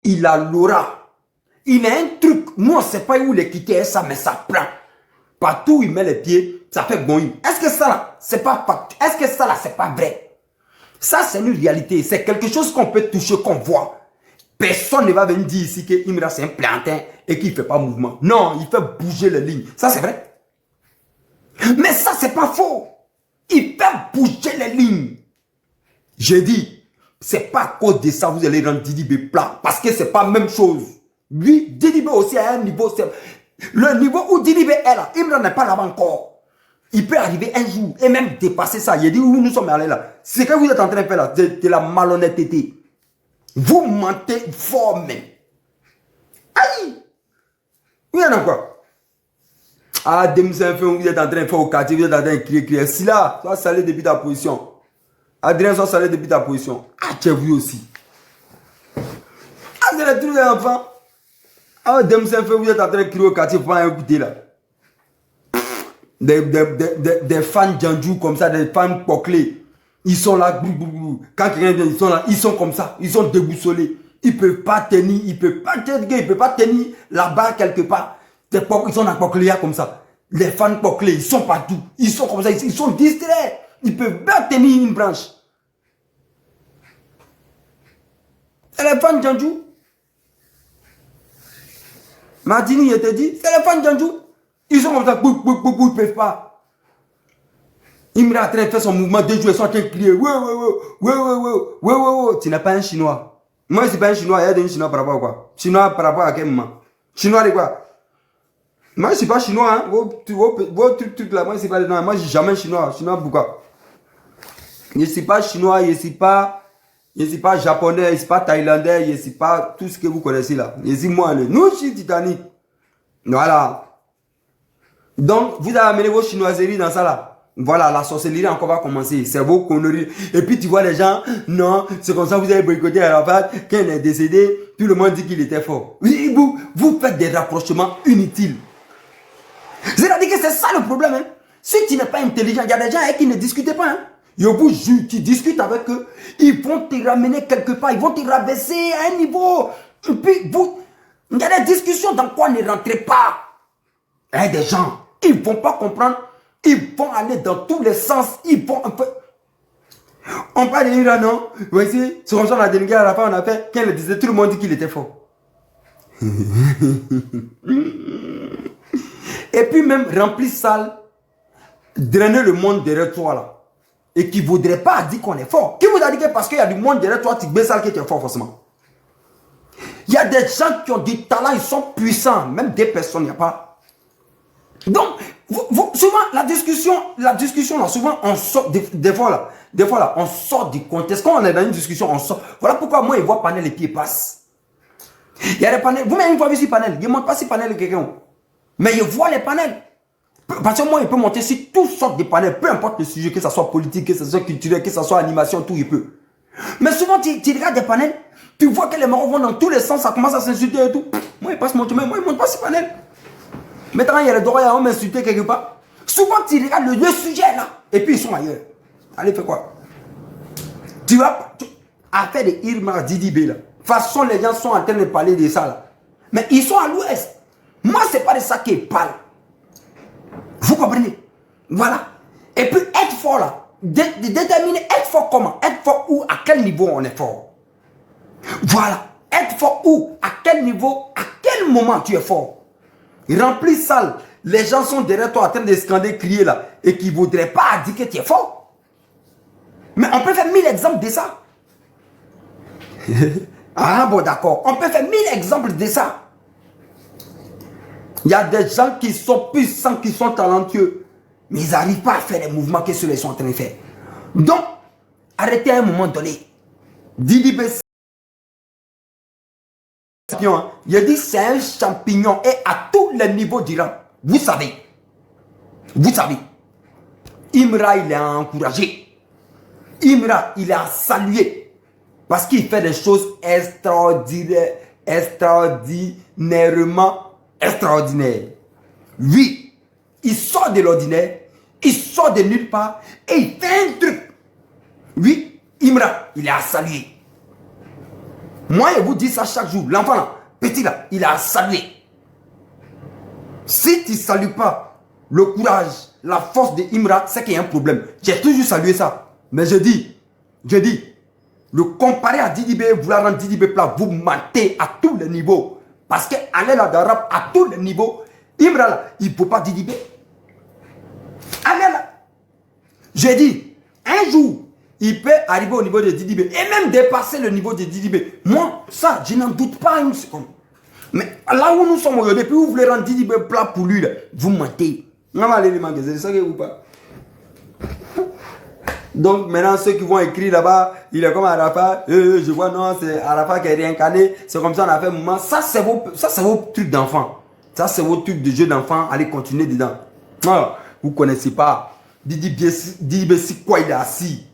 Il a l'aura. Il a un truc. Nous, on ne sait pas où il est quitté ça, mais ça prend. Partout où il met les pieds, ça fait boing. Est-ce que ça là, c'est pas est-ce que ça là, c'est pas vrai? Ça, c'est une réalité. C'est quelque chose qu'on peut toucher, qu'on voit. Personne ne va venir dire ici que Imra c'est un plantain et qu'il ne fait pas mouvement. Non, il fait bouger les lignes. Ça, c'est vrai. Mais ça, c'est pas faux. Il fait bouger les lignes. J'ai dit, c'est pas à cause de ça que vous allez rendre Didibé plat. Parce que c'est pas la même chose. Lui, Didibé aussi a un niveau. Le niveau où Didibé est là, Imra n'est pas là-bas encore. Il peut arriver un jour et même dépasser ça. Il dit où nous sommes allés là. C'est ce que vous êtes en train de faire là, de la malhonnêteté. Vous mentez fort même. Aïe! Oui, il y en a quoi? Ah, Demsen, vous êtes en train de faire au quartier, vous êtes en train de crier. Si là, sois salé depuis ta position. Adrien, sois salé depuis ta position. Ah, tu as vu aussi. Ah, c'est le truc des enfants. Ah, Demsen, vous êtes en train de crier au quartier, il faut pas écouter là. Des fans Djandjou comme ça, des fans poclés. Ils sont là, quand quelqu'un vient, ils sont là, ils sont comme ça, ils sont déboussolés. Ils ne peuvent pas tenir, ils ne peuvent pas tenir la barre quelque part. Ils sont dans pocléa comme ça. Les fans poclés, ils sont partout. Ils sont comme ça, ils sont distraits. Ils ne peuvent pas tenir une branche. C'est les fans Djandjou. Martini, il te dit, c'est les fans Djandjou. Ils sont comme ça, ils ne peuvent pas. Il est en train de faire son mouvement, 2 jours, ils sont en train de crier. Tu n'es pas un Chinois. Moi, je ne suis pas un Chinois. Il y a des Chinois par rapport à quoi? Chinois par rapport à quel moment? Chinois de quoi? Moi, je ne suis pas Chinois. Hein? Vos trucs là, moi, je ne suis pas. Non, moi, je ne suis jamais Chinois. Chinois pourquoi? Je ne suis pas Chinois, je ne suis pas japonais, je ne suis pas thaïlandais, je ne suis pas tout ce que vous connaissez là. Je suis moi, nous, je suis Titanic. Voilà. Donc, vous avez amené vos chinoiseries dans ça là. Voilà, la sorcellerie encore va commencer. C'est vos conneries. Et puis tu vois les gens, non, c'est comme ça que vous avez boycotté Arafat. Quand il est décédé, tout le monde dit qu'il était fort. Oui, vous faites des rapprochements inutiles. C'est-à-dire que c'est ça le problème. Hein. Si tu n'es pas intelligent, il y a des gens qui ne discutent pas. Hein. Je vous jure, tu discutes avec eux, ils vont te ramener quelque part, ils vont te rabaisser à un niveau. Et puis il y a des discussions dans quoi ne rentrez pas. Il y a des gens, ils ne vont pas comprendre. Ils vont aller dans tous les sens. Ils vont un peu. On parle de Ira, non? Voici, c'est comme ça on a délégué à la fin, on a fait. Quand il disait, tout le monde dit qu'il était fort. Et puis même remplir salle, drainer le monde derrière toi là. Et qui ne voudrait pas dire qu'on est fort. Qui vous a dit que parce qu'il y a du monde derrière toi, tu baisses ça que tu es fort forcément? Il y a des gens qui ont du talent, ils sont puissants. Même des personnes, il n'y a pas. Donc, souvent, la discussion là, souvent, on sort, des fois là, on sort du contexte. Quand on est dans une discussion, on sort. Voilà pourquoi moi, je vois panel, les pieds passent. Il y a des panels. Vous-même, une fois vu sur panel, je ne monte pas sur panel de quelqu'un. Mais je vois les panels. Parce que moi, il peut monter sur toutes sortes de panels, peu importe le sujet, que ce soit politique, que ce soit culturel, que ce soit animation, tout, il peut. Mais souvent, tu regardes des panels, tu vois que les marrons vont dans tous les sens, ça commence à s'insulter et tout. Moi, il passe mon chemin, moi, il ne monte pas sur panel. Maintenant, il y a les droits à m'insulter quelque part. Souvent, tu regardes le sujet là, et puis ils sont ailleurs. Allez, fais quoi? Tu vas affaire de Irma Didibé là. De toute façon, les gens sont en train de parler de ça là. Mais ils sont à l'ouest. Moi, c'est pas de ça qu'ils parlent. Vous comprenez? Voilà. Et puis, être fort là. Déterminer être fort comment? Être fort où? À quel niveau on est fort? Voilà. Être fort où? À quel niveau? À quel moment tu es fort? Remplis salle, les gens sont derrière toi en train de scander, crier là, et qui ne voudraient pas dire que tu es fort. Mais on peut faire 1000 exemples de ça. Ah bon, d'accord. On peut faire 1000 exemples de ça. Il y a des gens qui sont puissants, qui sont talentueux, mais ils n'arrivent pas à faire les mouvements que ceux-là sont en train de faire. Donc, arrêtez à un moment donné. Didibé, il a dit c'est un champignon et à tous les niveaux d'Iran. Vous savez. Imra, il est encouragé. Imra, il est à saluer. Parce qu'il fait des choses extraordinairement extraordinaires. Oui, il sort de l'ordinaire, il sort de nulle part et il fait un truc. Oui, Imra, il est à saluer. Moi, je vous dis ça chaque jour. L'enfant là, petit là, il a salué. Si tu ne salues pas le courage, la force de Imra, c'est qu'il y a un problème. J'ai toujours salué ça. Mais je dis, le comparer à Didibé, vouloir rendre Didibé plat, vous mentez à tous les niveaux. Parce qu'aller là dans rap à tous les niveaux, Imra là, il ne peut pas Didibé. Allez là. J'ai dit, un jour, il peut arriver au niveau de Didibé et même dépasser le niveau de Didibé. Moi, ça, je n'en doute pas une seconde. Mais là où nous sommes aujourd'hui, puis vous voulez rendre Didibé plat pour lui, là, vous mentez. C'est ça que vous pas. Donc maintenant, ceux qui vont écrire là-bas, il est comme Arafat, je vois, non, c'est Arafat qui est réincarné, c'est comme ça on a fait un moment. Ça, c'est vos trucs d'enfant. Ça, c'est vos trucs de jeu d'enfant. Allez, continuez dedans. Ah, vous ne connaissez pas. Didibé, c'est quoi il est assis?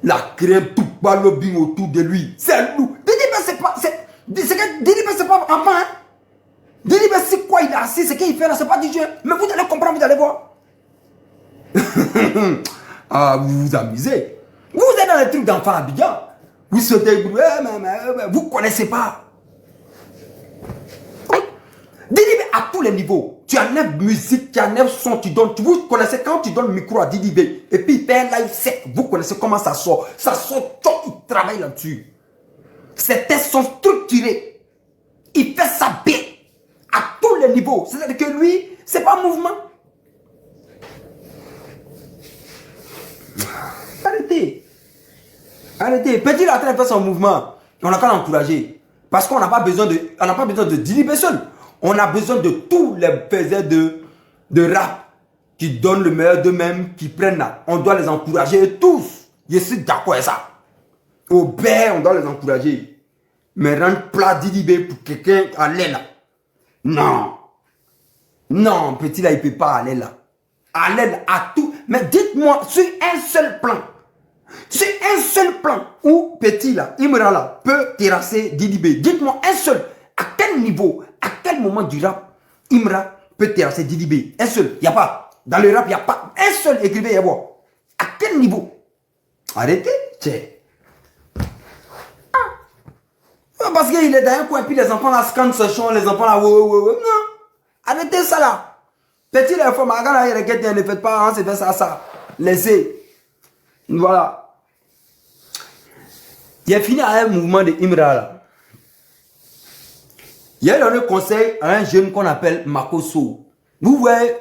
La crème, tout pas le bing autour de lui. C'est loup. Didibé, c'est pas. Didibé, c'est pas enfant, hein? Didibé, c'est quoi il est assis? C'est qu'il fait là, c'est pas du jeu. Mais vous allez comprendre, vous allez voir. Ah, vous vous amusez. Vous êtes dans les trucs d'enfants à Abidjan. Vous sautez, vous ne connaissez pas. Didibé à tous les niveaux. Tu enlèves musique, tu enlèves son, tu donnes. Vous connaissez quand tu donnes le micro à Didibé et puis il fait un live sec. Vous connaissez comment ça sort. Ça sort, il travaille là-dessus. Ses tests sont structurés. Il fait ça bien. À tous les niveaux. C'est-à-dire que lui, c'est pas un mouvement. Arrêtez. Arrêtez. Petit là, en train de faire son mouvement. On n'a qu'à l'encourager. Parce qu'on n'a pas besoin de Didibé seul. On a besoin de tous les faiseurs de rap qui donnent le meilleur d'eux-mêmes, qui prennent là. On doit les encourager tous. Je suis d'accord avec ça. Au père, on doit les encourager. Mais rendre plat Didibé pour quelqu'un aller là. Non. Non, petit là, il ne peut pas aller là. Aller là à tout. Mais dites-moi, sur un seul plan. Sur un seul plan où petit là, Imra là, peut terrasser Didibé. Dites-moi un seul. À quel niveau, à quel moment du rap, Imra peut terrasser Didibé? Un seul. Il n'y a pas. Dans le rap, il n'y a pas un seul écrivain. À quel niveau? Arrêtez. Parce qu'il est dans un coin, puis les enfants là scannent ce chant, les enfants là, non. Arrêtez ça là. Petit là, il faut ne faites pas, hein, c'est fait ça. Laissez. Voilà. Il a fini à un mouvement de Imra là. Il a donné conseil à un jeune qu'on appelle Makoso. Vous voyez,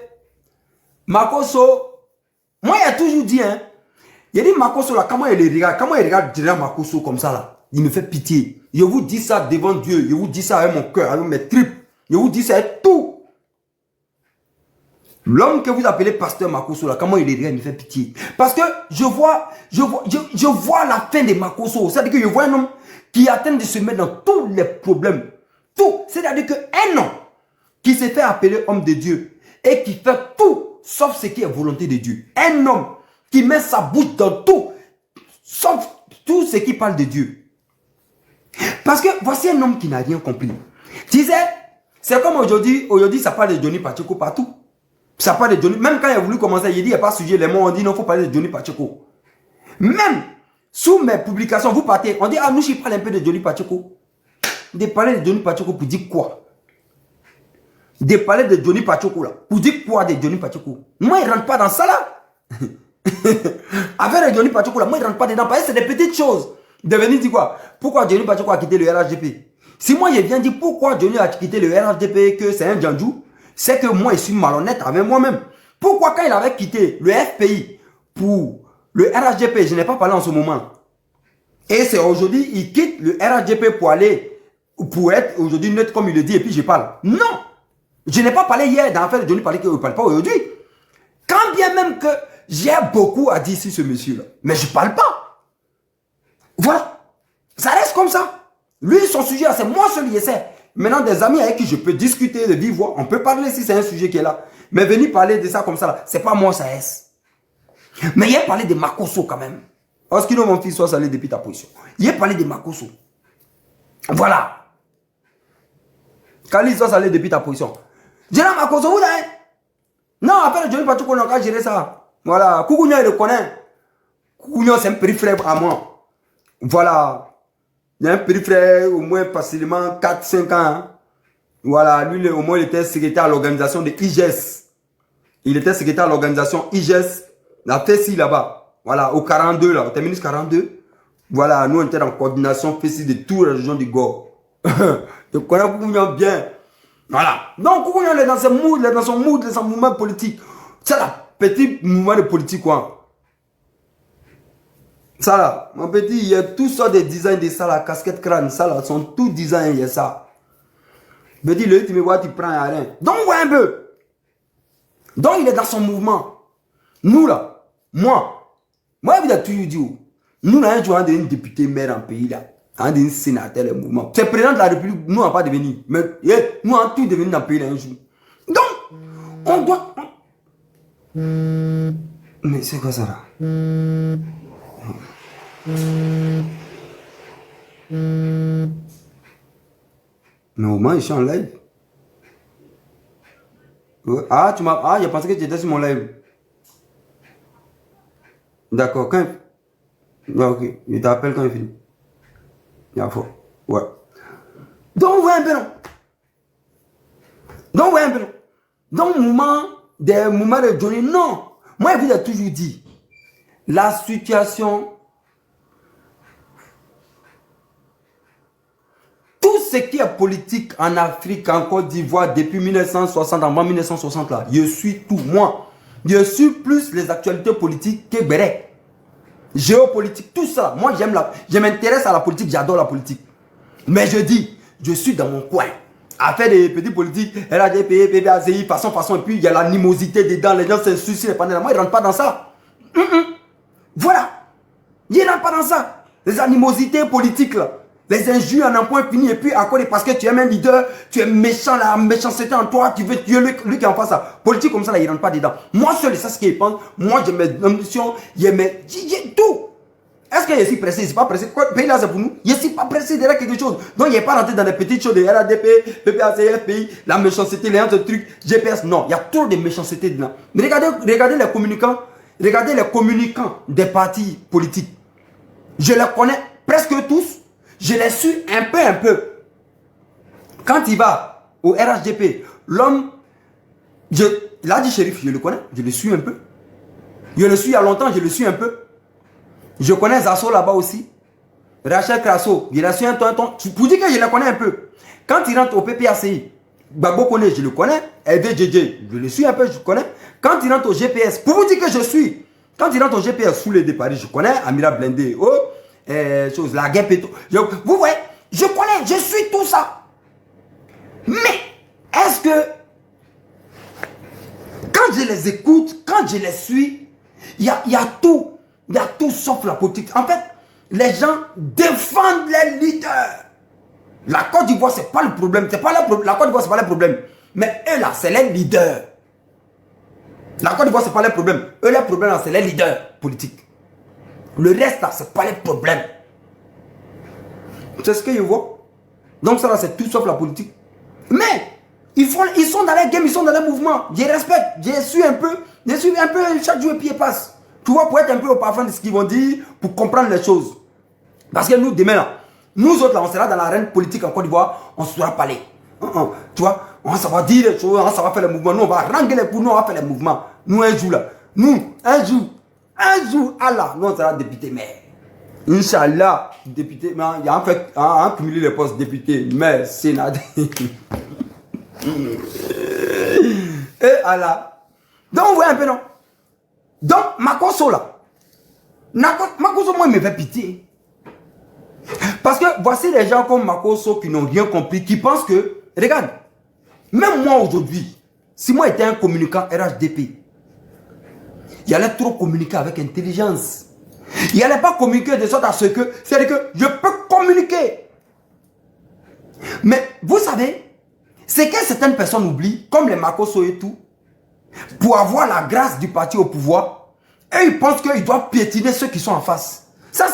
Makoso, moi il a toujours dit, hein, il a dit Makoso là, comment il regarde Makoso comme ça là, il me fait pitié. Je vous dis ça devant Dieu, je vous dis ça avec mon cœur, avec mes tripes, je vous dis ça avec tout. L'homme que vous appelez pasteur Makoso là, comment il regarde, il me fait pitié. Parce que je vois la fin de Makoso. C'est-à-dire que je vois un homme qui atteint de se mettre dans tous les problèmes. Tout. C'est-à-dire qu'un homme qui s'est fait appeler homme de Dieu et qui fait tout sauf ce qui est volonté de Dieu. Un homme qui met sa bouche dans tout sauf tout ce qui parle de Dieu. Parce que voici un homme qui n'a rien compris. Tu sais, c'est comme aujourd'hui ça parle de Johnny Pacheco partout. Ça parle de Johnny. Même quand il a voulu commencer, il dit il n'y a pas de sujet. Les mots ont dit non, il faut parler de Johnny Pacheco. Même sous mes publications, vous partez, on dit ah, nous, je parle un peu de Johnny Pacheco. De parler de Johnny Pacheco pour dire quoi? De parler de Johnny Pacheco là. Pour dire quoi de Johnny Pacheco? Moi, il ne rentre pas dans ça là. Avec le Johnny Pacheco là, moi, il ne rentre pas dedans. Parce que c'est des petites choses. De venir dire quoi? Pourquoi Johnny Pacheco a quitté le RHDP? Si moi, je viens dire pourquoi Johnny a quitté le RHDP, que c'est un Djandjou, c'est que moi, je suis malhonnête avec moi-même. Pourquoi quand il avait quitté le FPI pour le RHDP, je n'ai pas parlé en ce moment. Et c'est aujourd'hui, il quitte le RHDP pour être aujourd'hui neutre comme il le dit et puis je parle. Non! Je n'ai pas parlé hier dans l'affaire de Johnny, je ne parle pas aujourd'hui. Quand bien même que j'ai beaucoup à dire sur ce monsieur-là, mais je ne parle pas. Voilà. Ça reste comme ça. Lui, son sujet, c'est moi seul, il essaie. Maintenant, des amis avec qui je peux discuter de vive voix, on peut parler si c'est un sujet qui est là. Mais venir parler de ça comme ça, c'est pas moi, ça est. Mais il a parlé de Makoso quand même. Parce que mon fils soit salé depuis ta position. Il a parlé de Makoso. Voilà. Kali soit salé depuis ta position. Jena Makoso, vous avez. Non, après le Johnny Pacheco, on a qu'à gérer ça. Voilà. Koukounio, il le connaît. Koukounio, c'est un petit frère à moi. Voilà. Il y a un petit frère, au moins facilement 4-5 ans. Hein. Voilà, lui, au moins, il était secrétaire à l'organisation de IGES. Il était secrétaire à l'organisation IGES. La FESI là-bas. Voilà, au 42, là, au terminus 42. Voilà, nous, on était en coordination FESI de toute la région du Gore. Je connais Koukounian bien. Voilà. Donc, Koukounian, il est dans ce mood, il est dans son mood, il est dans son mouvement politique. C'est la petite mouvement de politique, quoi. Ça là, mon petit, il y a tout ça des designs de ça là, casquette crâne, ça là, sont tous designs, il y a ça. Petit, le tu me vois, tu prends rien. Donc, ouais un peu. Donc, il est dans son mouvement. Nous là, moi, il a toujours dit, nous là, un jour, on a devenu député maire en pays là, on a devenu sénateur, le mouvement. C'est président de la République, nous, on n'a pas devenu. Mais, nous, on a tout devenu dans le pays là un jour. Donc, on doit. Mais c'est quoi ça là? Mais au moins, je suis en live. Ah, tu m'as. Ah, j'ai pensé que tu étais sur mon live. D'accord, quand. Ouais, ok, je t'appelle quand il finit. Il y a fort. Ouais. Donc, ouais, un peu non. Donc, ouais, un peu non. Donc, des moments de Johnny, non. Moi, je vous ai toujours dit, la situation. Tout ce qui est politique en Afrique, en Côte d'Ivoire, depuis 1960, avant 1960, là, je suis tout. Moi, je suis plus les actualités politiques que Bérec. Géopolitique, tout ça. Moi, je m'intéresse à la politique, j'adore la politique. Mais je dis, je suis dans mon coin. À faire des petits politiques, RADP, PPACI, façon, et puis il y a l'animosité dedans, les gens s'insultent, les panels. Moi, ils ne rentrent pas dans ça. Voilà. Ils ne rentrent pas dans ça. Les animosités politiques, là. Les injures en un point fini, et puis à quoi parce que tu es un leader, tu es méchant, la méchanceté en toi, tu veux tuer lui qui en face ça. Politique comme ça, là, il ne rentre pas dedans. Moi seul, c'est ce qu'il pense. Moi, j'ai mes ambitions, j'ai tout. Est-ce que je suis pressé? Je ne suis pas pressé. Quoi, pays là, c'est pour nous. Je ne suis pas pressé derrière quelque chose. Donc, il n'est pas rentré dans des petites choses de RADP, PPAC, FPI, la méchanceté, les autres trucs, GPS. Non, il y a trop de méchanceté dedans. Mais regardez les communicants. Regardez les communicants des partis politiques. Je les connais presque tous. Je les suis un peu. Quand il va au RHDP, l'homme, Ladi Chérif, je le connais, je le suis un peu. Je le suis il y a longtemps, je le suis un peu. Je connais Zasso là-bas aussi. Rachel Krasso, je le suis un ton. Pour dire que je le connais un peu. Quand il rentre au PPACI, Babo Kone, je le connais. LVJJ, je le suis un peu, je le connais. Quand il rentre au GPS, pour vous dire que je suis. Quand il rentre au GPS sous les de Paris, je connais. Amira Blindé, la guerre péto. Vous voyez, je connais, je suis tout ça. Mais, est-ce que, quand je les écoute, quand je les suis, il y a tout. Il y a tout sauf la politique. En fait, les gens défendent les leaders. La Côte d'Ivoire, ce n'est pas le problème. La Côte d'Ivoire, ce n'est pas le problème. Mais eux, là, c'est les leaders. La Côte d'Ivoire, ce n'est pas le problème. Eux, les problèmes, c'est les leaders politiques. Le reste, là, ce n'est pas les problèmes. C'est ce que je vois. Donc, ça, là, c'est tout sauf la politique. Mais, ils sont dans les games, ils sont dans les mouvements. Je respecte. Je suis un peu chaque jour, et puis il passe. Tu vois, pour être un peu au parfum de ce qu'ils vont dire, pour comprendre les choses. Parce que nous, demain, là, nous autres, là, on sera dans l'arène politique en Côte d'Ivoire, on saura parler. Tu vois, on va savoir dire les choses, on va savoir faire les mouvements. Nous, on va ranger les coups, nous, on va faire les mouvements. Nous, un jour, là, Allah, nous, on sera député maire. Inch'Allah, député, mais il y a en fait, on cumulé les postes député, maire, sénateur. Et Allah. Donc, vous voyez un peu, non? Donc, Makosso là, Makosso, moi, il me fait pitié. Parce que voici les gens comme Makosso qui n'ont rien compris, qui pensent que, regarde, même moi aujourd'hui, si moi j'étais un communicant RHDP, il allait trop communiquer avec intelligence. Il n'allait pas communiquer de sorte à ce que, c'est-à-dire que je peux communiquer. Mais vous savez, c'est que certaines personnes oublient, comme les Makosso et tout, pour avoir la grâce du parti au pouvoir, et ils pensent qu'ils doivent piétiner ceux qui sont en face. Ça,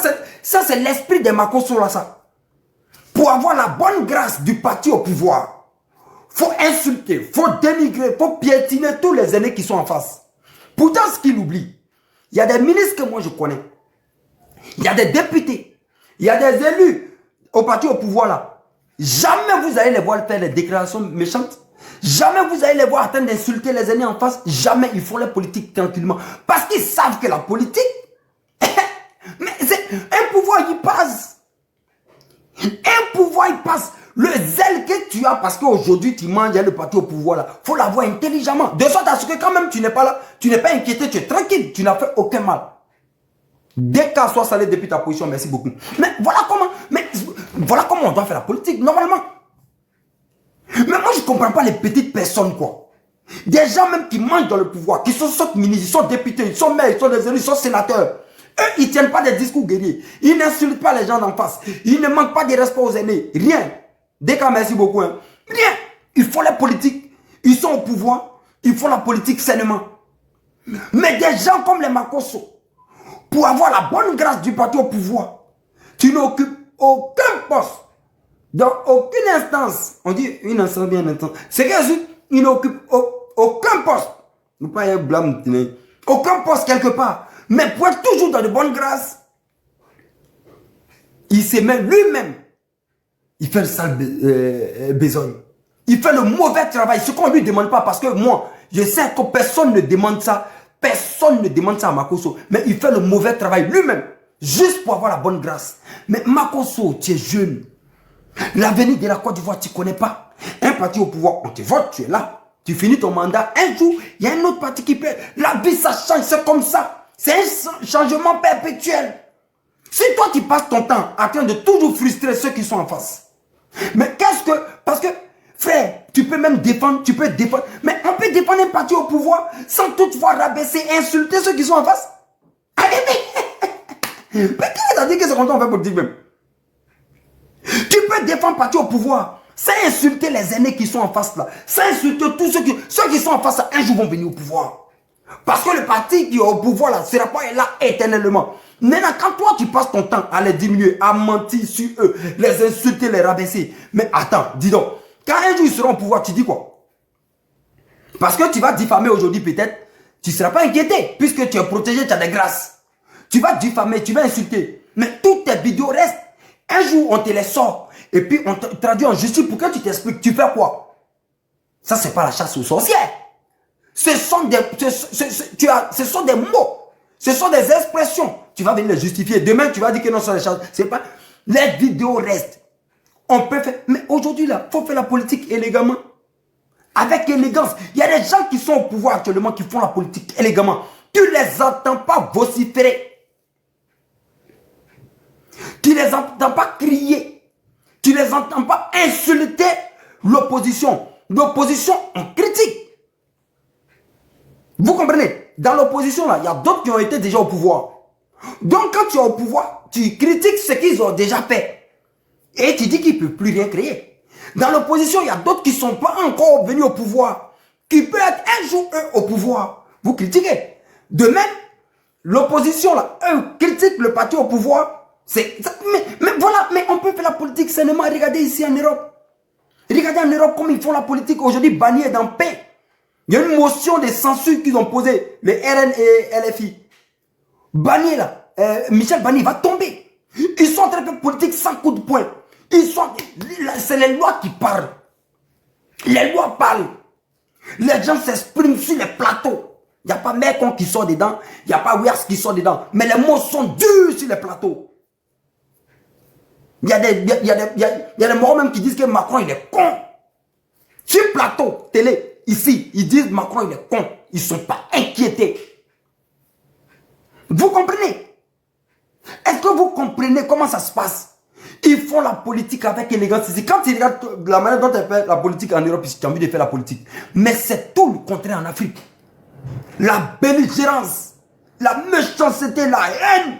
c'est l'esprit des Makosso là, ça. Pour avoir la bonne grâce du parti au pouvoir, faut insulter, faut dénigrer, faut piétiner tous les aînés qui sont en face. Pourtant, ce qu'ils oublient, il y a des ministres que moi je connais, il y a des députés, il y a des élus au parti au pouvoir là, jamais vous allez les voir faire des déclarations méchantes. Jamais vous allez les voir en train d'insulter les ennemis en face. Jamais. Ils font la politique tranquillement. Parce qu'ils savent que la politique, mais c'est un pouvoir qui passe. Un pouvoir il passe. Le zèle que tu as parce qu'aujourd'hui tu manges le parti au pouvoir là, il faut l'avoir intelligemment. De sorte à ce que quand même tu n'es pas là, tu n'es pas inquiété, tu es tranquille, tu n'as fait aucun mal. Dès qu'à soit salé depuis ta position, merci beaucoup. Mais voilà comment on doit faire la politique, normalement. Mais moi, je ne comprends pas les petites personnes, quoi. Des gens même qui mangent dans le pouvoir, qui sont ministres, ils sont députés, ils sont maires, ils sont des élus, ils sont sénateurs. Eux, ils ne tiennent pas des discours guerriers. Ils n'insultent pas les gens d'en face. Ils ne manquent pas de respect aux aînés. Rien. Dès qu'à merci beaucoup. Hein. Rien. Ils font la politique. Ils sont au pouvoir. Ils font la politique sainement. Mais des gens comme les Makosso, pour avoir la bonne grâce du parti au pouvoir, tu n'occupes aucun poste. Dans aucune instance, on dit une instance bien instance, c'est qu'ils n'occupent aucun poste. Ne pas y blâme, aucun poste quelque part. Mais pour être toujours dans de bonnes grâces, il se met lui-même. Il fait le sale besogne. Il fait le mauvais travail. Ce qu'on ne lui demande pas, parce que moi, je sais que personne ne demande ça. Personne ne demande ça à Makosso. Mais il fait le mauvais travail lui-même. Juste pour avoir la bonne grâce. Mais Makosso, tu es jeune. L'avenir de la Côte d'Ivoire, tu ne connais pas. Un parti au pouvoir, on te vote, tu es là. Tu finis ton mandat. Un jour, il y a un autre parti qui peut. La vie, ça change. C'est comme ça. C'est un changement perpétuel. Si toi, tu passes ton temps en train de toujours frustrer ceux qui sont en face. Mais qu'est-ce que... Parce que, frère, tu peux même défendre, tu peux défendre. Mais on peut défendre un parti au pouvoir sans toutefois rabaisser, insulter ceux qui sont en face. Mais qu'est-ce que ça dit que c'est comme ça on fait politique même? Tu peux défendre un parti au pouvoir sans insulter les aînés qui sont en face là. Sans insulter tous ceux qui sont en face là, un jour vont venir au pouvoir. Parce que le parti qui est au pouvoir là, ne sera pas là éternellement. Maintenant, quand toi tu passes ton temps à les diminuer, à mentir sur eux, les insulter, les rabaisser. Mais attends, dis donc, quand un jour ils seront au pouvoir, tu dis quoi? Parce que tu vas diffamer aujourd'hui peut-être, tu ne seras pas inquiété, puisque tu es protégé, tu as des grâces. Tu vas diffamer, tu vas insulter. Mais toutes tes vidéos restent. Un jour, on te les sort. Et puis, on te traduit en justice pour que tu t'expliques. Tu fais quoi? Ça, c'est pas la chasse aux sorcières. Ce sont des mots. Ce sont des expressions. Tu vas venir les justifier. Demain, tu vas dire que non, ce sont des chasses. C'est pas... Les vidéos restent. On peut faire... Mais aujourd'hui, là, il faut faire la politique élégamment. Avec élégance. Il y a des gens qui sont au pouvoir actuellement qui font la politique élégamment. Tu ne les entends pas vociférer. Tu ne les entends pas crier. Tu ne les entends pas insulter l'opposition. L'opposition, on critique. Vous comprenez? Dans l'opposition, là, il y a d'autres qui ont été déjà au pouvoir. Donc, quand tu es au pouvoir, tu critiques ce qu'ils ont déjà fait. Et tu dis qu'ils ne peuvent plus rien créer. Dans l'opposition, il y a d'autres qui ne sont pas encore venus au pouvoir. Qui peuvent être un jour, eux, au pouvoir. Vous critiquez. De même, l'opposition, là, eux, critiquent le parti au pouvoir. Mais voilà, mais on peut faire la politique sainement. Regardez ici en Europe. Regardez en Europe comme ils font la politique. Aujourd'hui, Barnier est en paix. Il y a une motion de censure qu'ils ont posée, le RN et LFI. Barnier là, Michel Barnier va tomber. Ils sont en train de faire politique sans coup de poing. C'est les lois qui parlent. Les lois parlent. Les gens s'expriment sur les plateaux. Il n'y a pas Macron qui sort dedans. Il n'y a pas Wiers qui sort dedans. Mais les mots sont durs sur les plateaux. Il y a des morts même qui disent que Macron il est con. Sur plateau, télé, ici, ils disent Macron il est con. Ils ne sont pas inquiétés. Vous comprenez? Est-ce que vous comprenez comment ça se passe? Ils font la politique avec élégance ici. Quand tu regardes la manière dont ils font la politique en Europe, tu as envie de faire la politique. Mais c'est tout le contraire en Afrique. La belligérance, la méchanceté, la haine.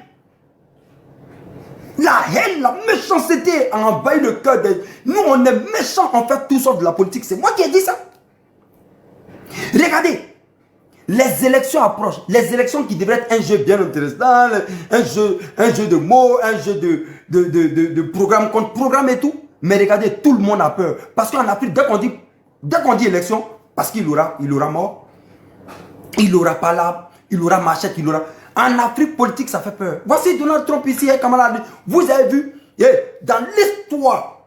La haine, la méchanceté a envahi le cœur des... Nous, on est méchants, on fait tout sauf de la politique. C'est moi qui ai dit ça. Regardez, les élections approchent. Les élections qui devraient être un jeu bien intéressant, un jeu de mots, un jeu de programme contre programme et tout. Mais regardez, tout le monde a peur. Parce qu'en Afrique, dès qu'on dit élection, parce qu'il aura mort, il aura pas là, il aura machette, il aura... En Afrique politique, ça fait peur. Voici Donald Trump ici, camarade. Vous avez vu, Dans l'histoire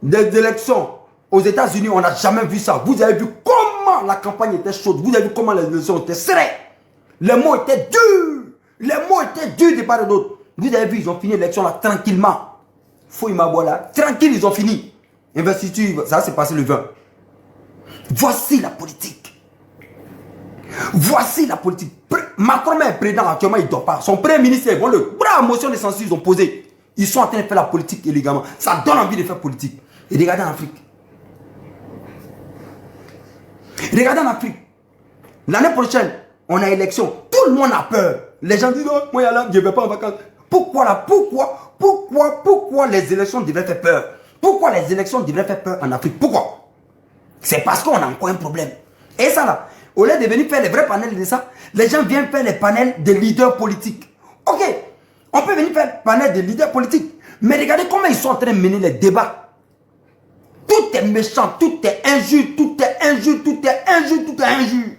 des élections aux États-Unis, on n'a jamais vu ça. Vous avez vu comment la campagne était chaude. Vous avez vu comment les élections étaient serrées. Les mots étaient durs. Les mots étaient durs de part et d'autre. Vous avez vu, ils ont fini l'élection là tranquillement. Fouimabola, tranquille, ils ont fini. Investiture, ça s'est passé le 20. Voici la politique. Voici la politique. Macron est président actuellement, il ne dort pas. Son premier ministre, ils vont le bras motion de censure, ils ont posé. Ils sont en train de faire la politique illégalement. Ça donne envie de faire politique. Et regardez en Afrique. Regardez en Afrique. L'année prochaine, on a élection. Tout le monde a peur. Les gens disent, oh, moi, je ne vais pas en vacances. Pourquoi là? Pourquoi les élections devraient faire peur? Pourquoi les élections devraient faire peur en Afrique? Pourquoi? C'est parce qu'on a encore un problème. Et ça là, au lieu de venir faire les vrais panels de ça, les gens viennent faire les panels de leaders politiques. Ok, on peut venir faire le panel de leaders politiques. Mais regardez comment ils sont en train de mener les débats. Tout est méchant, tout est injure, tout est injure, tout est injure, tout est injure.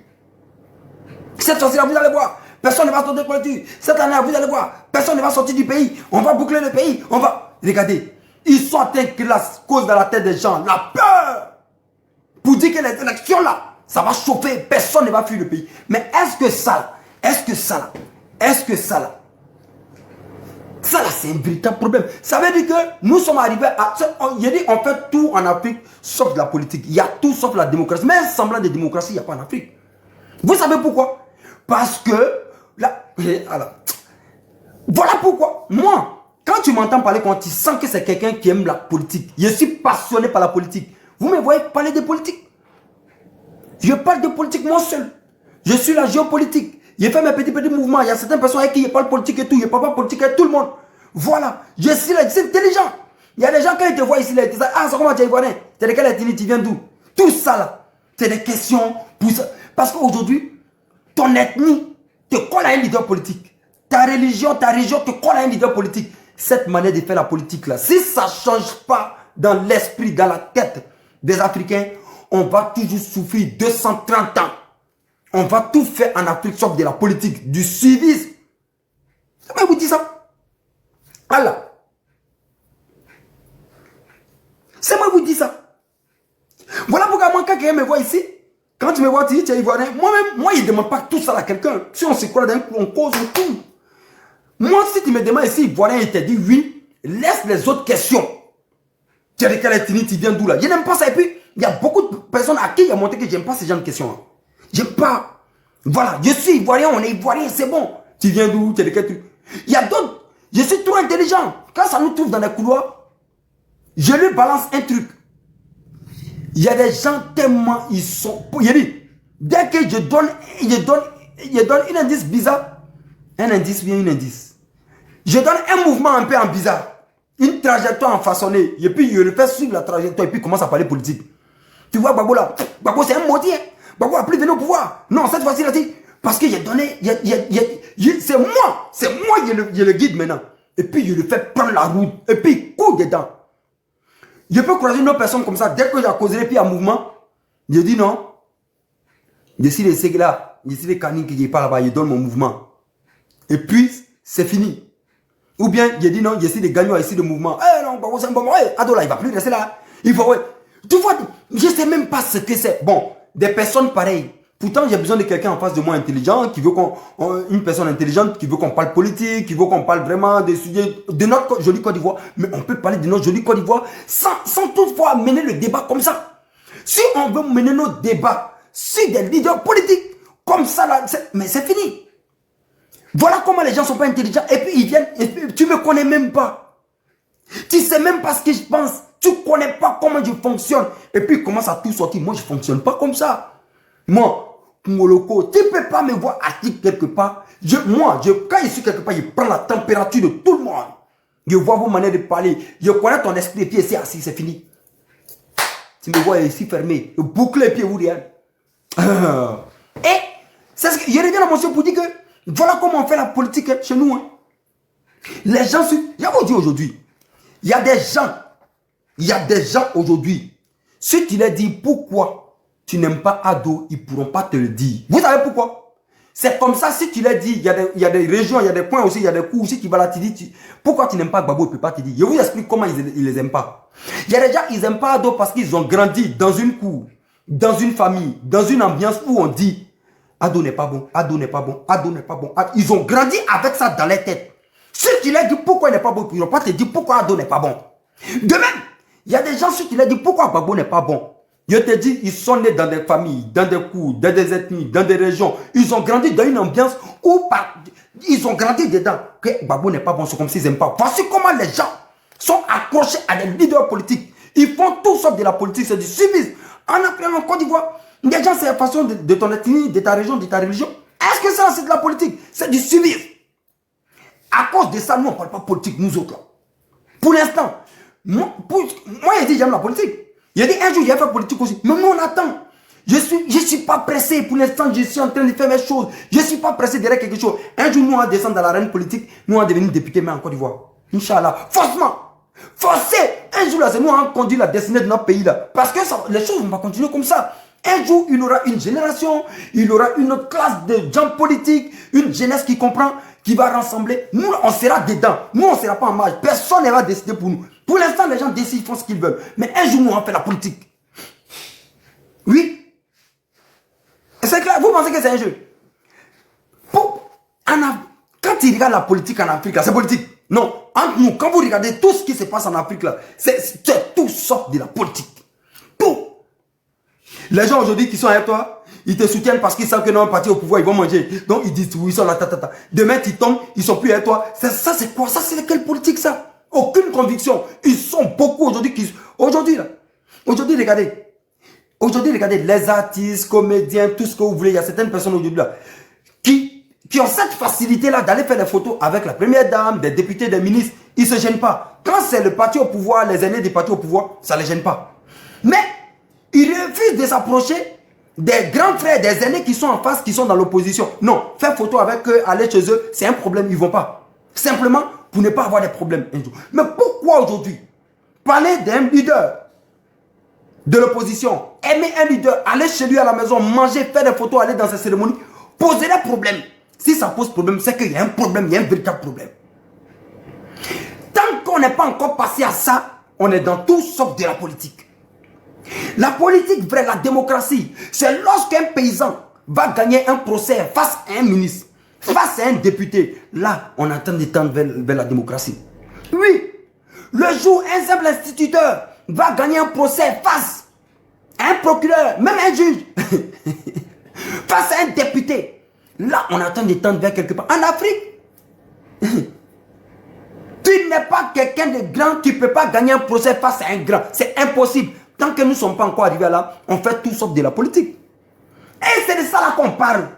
Cette fois-ci, vous allez voir, personne ne va sortir de politique. Cette année, vous allez voir, personne ne va sortir du pays. On va boucler le pays. On va... Regardez, ils sont en train de créer la cause dans la tête des gens. La peur. Pour dire que les élections là, ça va chauffer. Personne ne va fuir le pays. Mais est-ce que ça là, ça là, c'est un véritable problème. Ça veut dire que nous sommes arrivés à... Il dit on fait tout en Afrique, sauf de la politique. Il y a tout sauf la démocratie. Mais un semblant de démocratie, il n'y a pas en Afrique. Vous savez pourquoi? Parce que... Alors, voilà pourquoi. Moi, quand tu m'entends parler, quand tu sens que c'est quelqu'un qui aime la politique, je suis passionné par la politique. Vous me voyez parler de politique. Je parle de politique moi seul. Je suis la géopolitique. J'ai fait mes petits mouvements. Il y a certaines personnes avec qui je parle politique et tout. Je parle pas politique avec tout le monde. Voilà. Je suis là, c'est intelligent. Il y a des gens, quand ils te voient ici, ils disent, ah, c'est comment tu es ivoirien? Tu es de quelle ethnie? Tu viens d'où? Tout ça là, c'est des questions pour ça. Parce qu'aujourd'hui, ton ethnie te colle à un leader politique. Ta religion te colle à un leader politique. Cette manière de faire la politique là, si ça ne change pas dans l'esprit, dans la tête des Africains, on va toujours souffrir 230 ans. On va tout faire en Afrique sauf de la politique, du civisme. Comment vous dites ça? Allah. C'est moi qui vous dis ça. Voilà pourquoi moi, quand quelqu'un me voit ici, quand tu me vois, tu dis, tu es ivoirien. Moi-même, moi, il ne demande pas tout ça à quelqu'un. Si on se croit d'un coup, on cause tout. Moi, si tu me demandes ici, ivoirien, il te dit oui, laisse les autres questions. Tu es de quelle ethnie, tu viens d'où là? Je n'aime pas ça. Et puis, il y a beaucoup de personnes à qui il a montré que je n'aime pas ce genre de questions. J'aime pas. Voilà, je suis ivoirien, on est ivoirien, c'est bon. Tu viens d'où? Tu es de quel truc? Il y a d'autres. Je suis trop intelligent. Quand ça nous trouve dans les couloirs, je lui balance un truc. Il y a des gens tellement ils sont... Il dit, dès que je donne un indice bizarre, un indice vient un indice. Je donne un mouvement un peu en bizarre, une trajectoire en façonnée, et puis je le fais suivre la trajectoire, et puis il commence à parler politique. Tu vois Gbagbo là, Gbagbo c'est un maudit. Gbagbo a plus venu au pouvoir. Non, cette fois-ci, il a dit, parce que j'ai donné, c'est moi qui le guide maintenant. Et puis je le fais prendre la route, et puis il court dedans. Je peux croiser une autre personne comme ça, dès que j'ai causé, puis un mouvement, je dis non. Je suis les Ségla, je suis les canines qui parlent là-bas, je donne mon mouvement. Et puis, c'est fini. Ou bien, je dis non, je suis des gagnants ici de mouvement. Eh non, c'est un bon moment. Adola, il va plus rester là. Il va, ouais. Tu vois, je ne sais même pas ce que c'est. Bon, des personnes pareilles. Pourtant, j'ai besoin de quelqu'un en face de moi intelligent, qui veut une personne intelligente, qui veut qu'on parle politique, qui veut qu'on parle vraiment des sujets de notre jolie Côte d'Ivoire. Mais on peut parler de notre jolie Côte d'Ivoire sans toutefois mener le débat comme ça. Si on veut mener nos débats sur des leaders politiques, comme ça, là, mais c'est fini. Voilà comment les gens ne sont pas intelligents. Et puis ils viennent, et puis, tu ne me connais même pas. Tu ne sais même pas ce que je pense. Tu ne connais pas comment je fonctionne. Et puis ils commencent à tout sortir. Moi, je ne fonctionne pas comme ça. Moi, Moloko, tu ne peux pas me voir actif quelque part. Quand je suis quelque part, je prends la température de tout le monde. Je vois vos manières de parler. Je connais ton esprit et puis c'est assis, c'est fini. Tu me vois ici fermé. Je boucle les pieds, vous rien. Et c'est ce que je reviens à mon pour dire que voilà comment on fait la politique chez nous. Hein. Les gens, je vous dis aujourd'hui, il y a des gens aujourd'hui, si tu leur dis pourquoi tu n'aimes pas Ado, ils ne pourront pas te le dire. Vous savez pourquoi? C'est comme ça, si tu l'as dit, il y a des régions, il y a des points aussi, il y a des coups aussi qui va là, tu dis, pourquoi tu n'aimes pas Gbagbo, il ne peut pas te dire. Je vous explique comment ils les aiment pas. Il y a des gens, ils n'aiment pas Ado parce qu'ils ont grandi dans une cour, dans une famille, dans une ambiance où on dit, Ado n'est pas bon, Ado n'est pas bon, Ado n'est pas bon. Ils ont grandi avec ça dans les têtes. Si tu leur dis pourquoi il n'est pas bon, ils ne vont pas te dire pourquoi Ado n'est pas bon. De même, il y a des gens, si tu leur dis pourquoi Gbagbo n'est pas bon, je te dis, ils sont nés dans des familles, dans des cours, dans des ethnies, dans des régions. Ils ont grandi dans une ambiance où ils ont grandi dedans. Que Gbagbo n'est pas bon, c'est comme s'ils n'aiment pas. Voici comment les gens sont accrochés à des leaders politiques. Ils font tout sauf de la politique, c'est du civisme. En Côte d'Ivoire, les gens, c'est la façon de ton ethnie, de ta région, de ta religion. Est-ce que ça, c'est de la politique? C'est du civisme. À cause de ça, nous, on ne parle pas politique, nous autres. Là. Pour l'instant, moi, je dis, j'aime la politique. Il a dit un jour, il a fait politique aussi. Mais nous, on attend. Je suis pas pressé. Pour l'instant, je suis en train de faire mes choses. Je ne suis pas pressé derrière quelque chose. Un jour, nous, on va descendre dans l'arène politique. Nous, on va devenir député, mais en Côte d'Ivoire. Inch'Allah. Forcément. Forcé. Un jour, là, c'est nous, on va conduire la destinée de notre pays, là. Parce que ça, les choses vont pas continuer comme ça. Un jour, il y aura une génération. Il y aura une autre classe de gens politiques. Une jeunesse qui comprend, qui va rassembler. Nous, on sera dedans. Nous, on ne sera pas en marge. Personne ne va décider pour nous. Pour l'instant, les gens décident, ils font ce qu'ils veulent. Mais un jour, nous, on fait la politique. Oui. Et c'est clair, vous pensez que c'est un jeu? Quand tu regardes la politique en Afrique, c'est politique. Non, entre nous, quand vous regardez tout ce qui se passe en Afrique, là, c'est tout sauf de la politique. Tout. Les gens aujourd'hui qui sont avec toi, ils te soutiennent parce qu'ils savent que dans un parti au pouvoir, ils vont manger. Donc, ils disent, oui, ils sont là, ta. Demain, tu tombes, ils sont plus avec toi. Ça, c'est quoi? Ça, c'est quelle politique, ça? Aucune conviction. Ils sont beaucoup aujourd'hui Aujourd'hui, regardez. Aujourd'hui, regardez, les artistes, comédiens, tout ce que vous voulez. Il y a certaines personnes aujourd'hui là qui ont cette facilité-là d'aller faire des photos avec la première dame, des députés, des ministres. Ils ne se gênent pas. Quand c'est le parti au pouvoir, les aînés du parti au pouvoir, ça ne les gêne pas. Mais ils refusent de s'approcher des grands frères, des aînés qui sont en face, qui sont dans l'opposition. Non, faire photo avec eux, aller chez eux, c'est un problème, ils ne vont pas. Simplement pour ne pas avoir des problèmes un jour. Mais pourquoi aujourd'hui parler d'un leader de l'opposition, aimer un leader, aller chez lui à la maison, manger, faire des photos, aller dans ses cérémonies, poser des problèmes? Si ça pose problème, c'est qu'il y a un problème, il y a un véritable problème. Tant qu'on n'est pas encore passé à ça, on est dans tout sauf de la politique. La politique vraie, la démocratie, c'est lorsqu'un paysan va gagner un procès face à un ministre, face à un député. Là, on entend des temps vers la démocratie. Oui, le jour où un simple instituteur va gagner un procès face à un procureur, même un juge, face à un député, là, on attend des temps vers quelque part. En Afrique, tu n'es pas quelqu'un de grand, tu ne peux pas gagner un procès face à un grand. C'est impossible. Tant que nous ne sommes pas encore arrivés là, on fait tout sauf de la politique. Et c'est de ça là qu'on parle.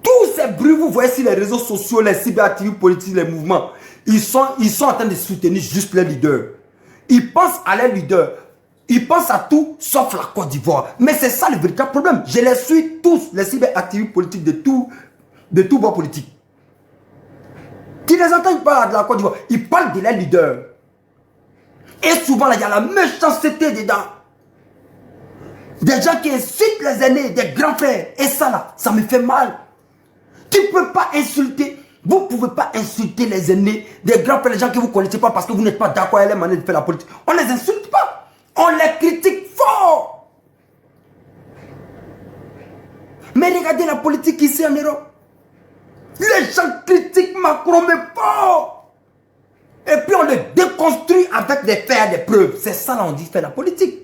Tous ces bruits, vous voyez sur les réseaux sociaux, les cyberactivistes politiques, les mouvements, ils sont en train de soutenir juste les leaders. Ils pensent à les leaders. Ils pensent à tout sauf la Côte d'Ivoire. Mais c'est ça le véritable problème. Je les suis tous, les cyberactivistes politiques de tout bord politique. Tu les entends parler de la Côte d'Ivoire. Ils parlent de les leaders. Et souvent, là, il y a la méchanceté dedans. Des gens qui insultent les aînés, des grands frères. Et ça, là, ça me fait mal. Tu ne peux pas insulter. Vous ne pouvez pas insulter les aînés, des grands frères, les gens que vous ne connaissez pas parce que vous n'êtes pas d'accord avec les manières de faire la politique. On ne les insulte pas. On les critique fort. Mais regardez la politique ici en Europe. Les gens critiquent Macron, mais fort. Et puis on le déconstruit avec des faits, des preuves. C'est ça là on dit faire la politique.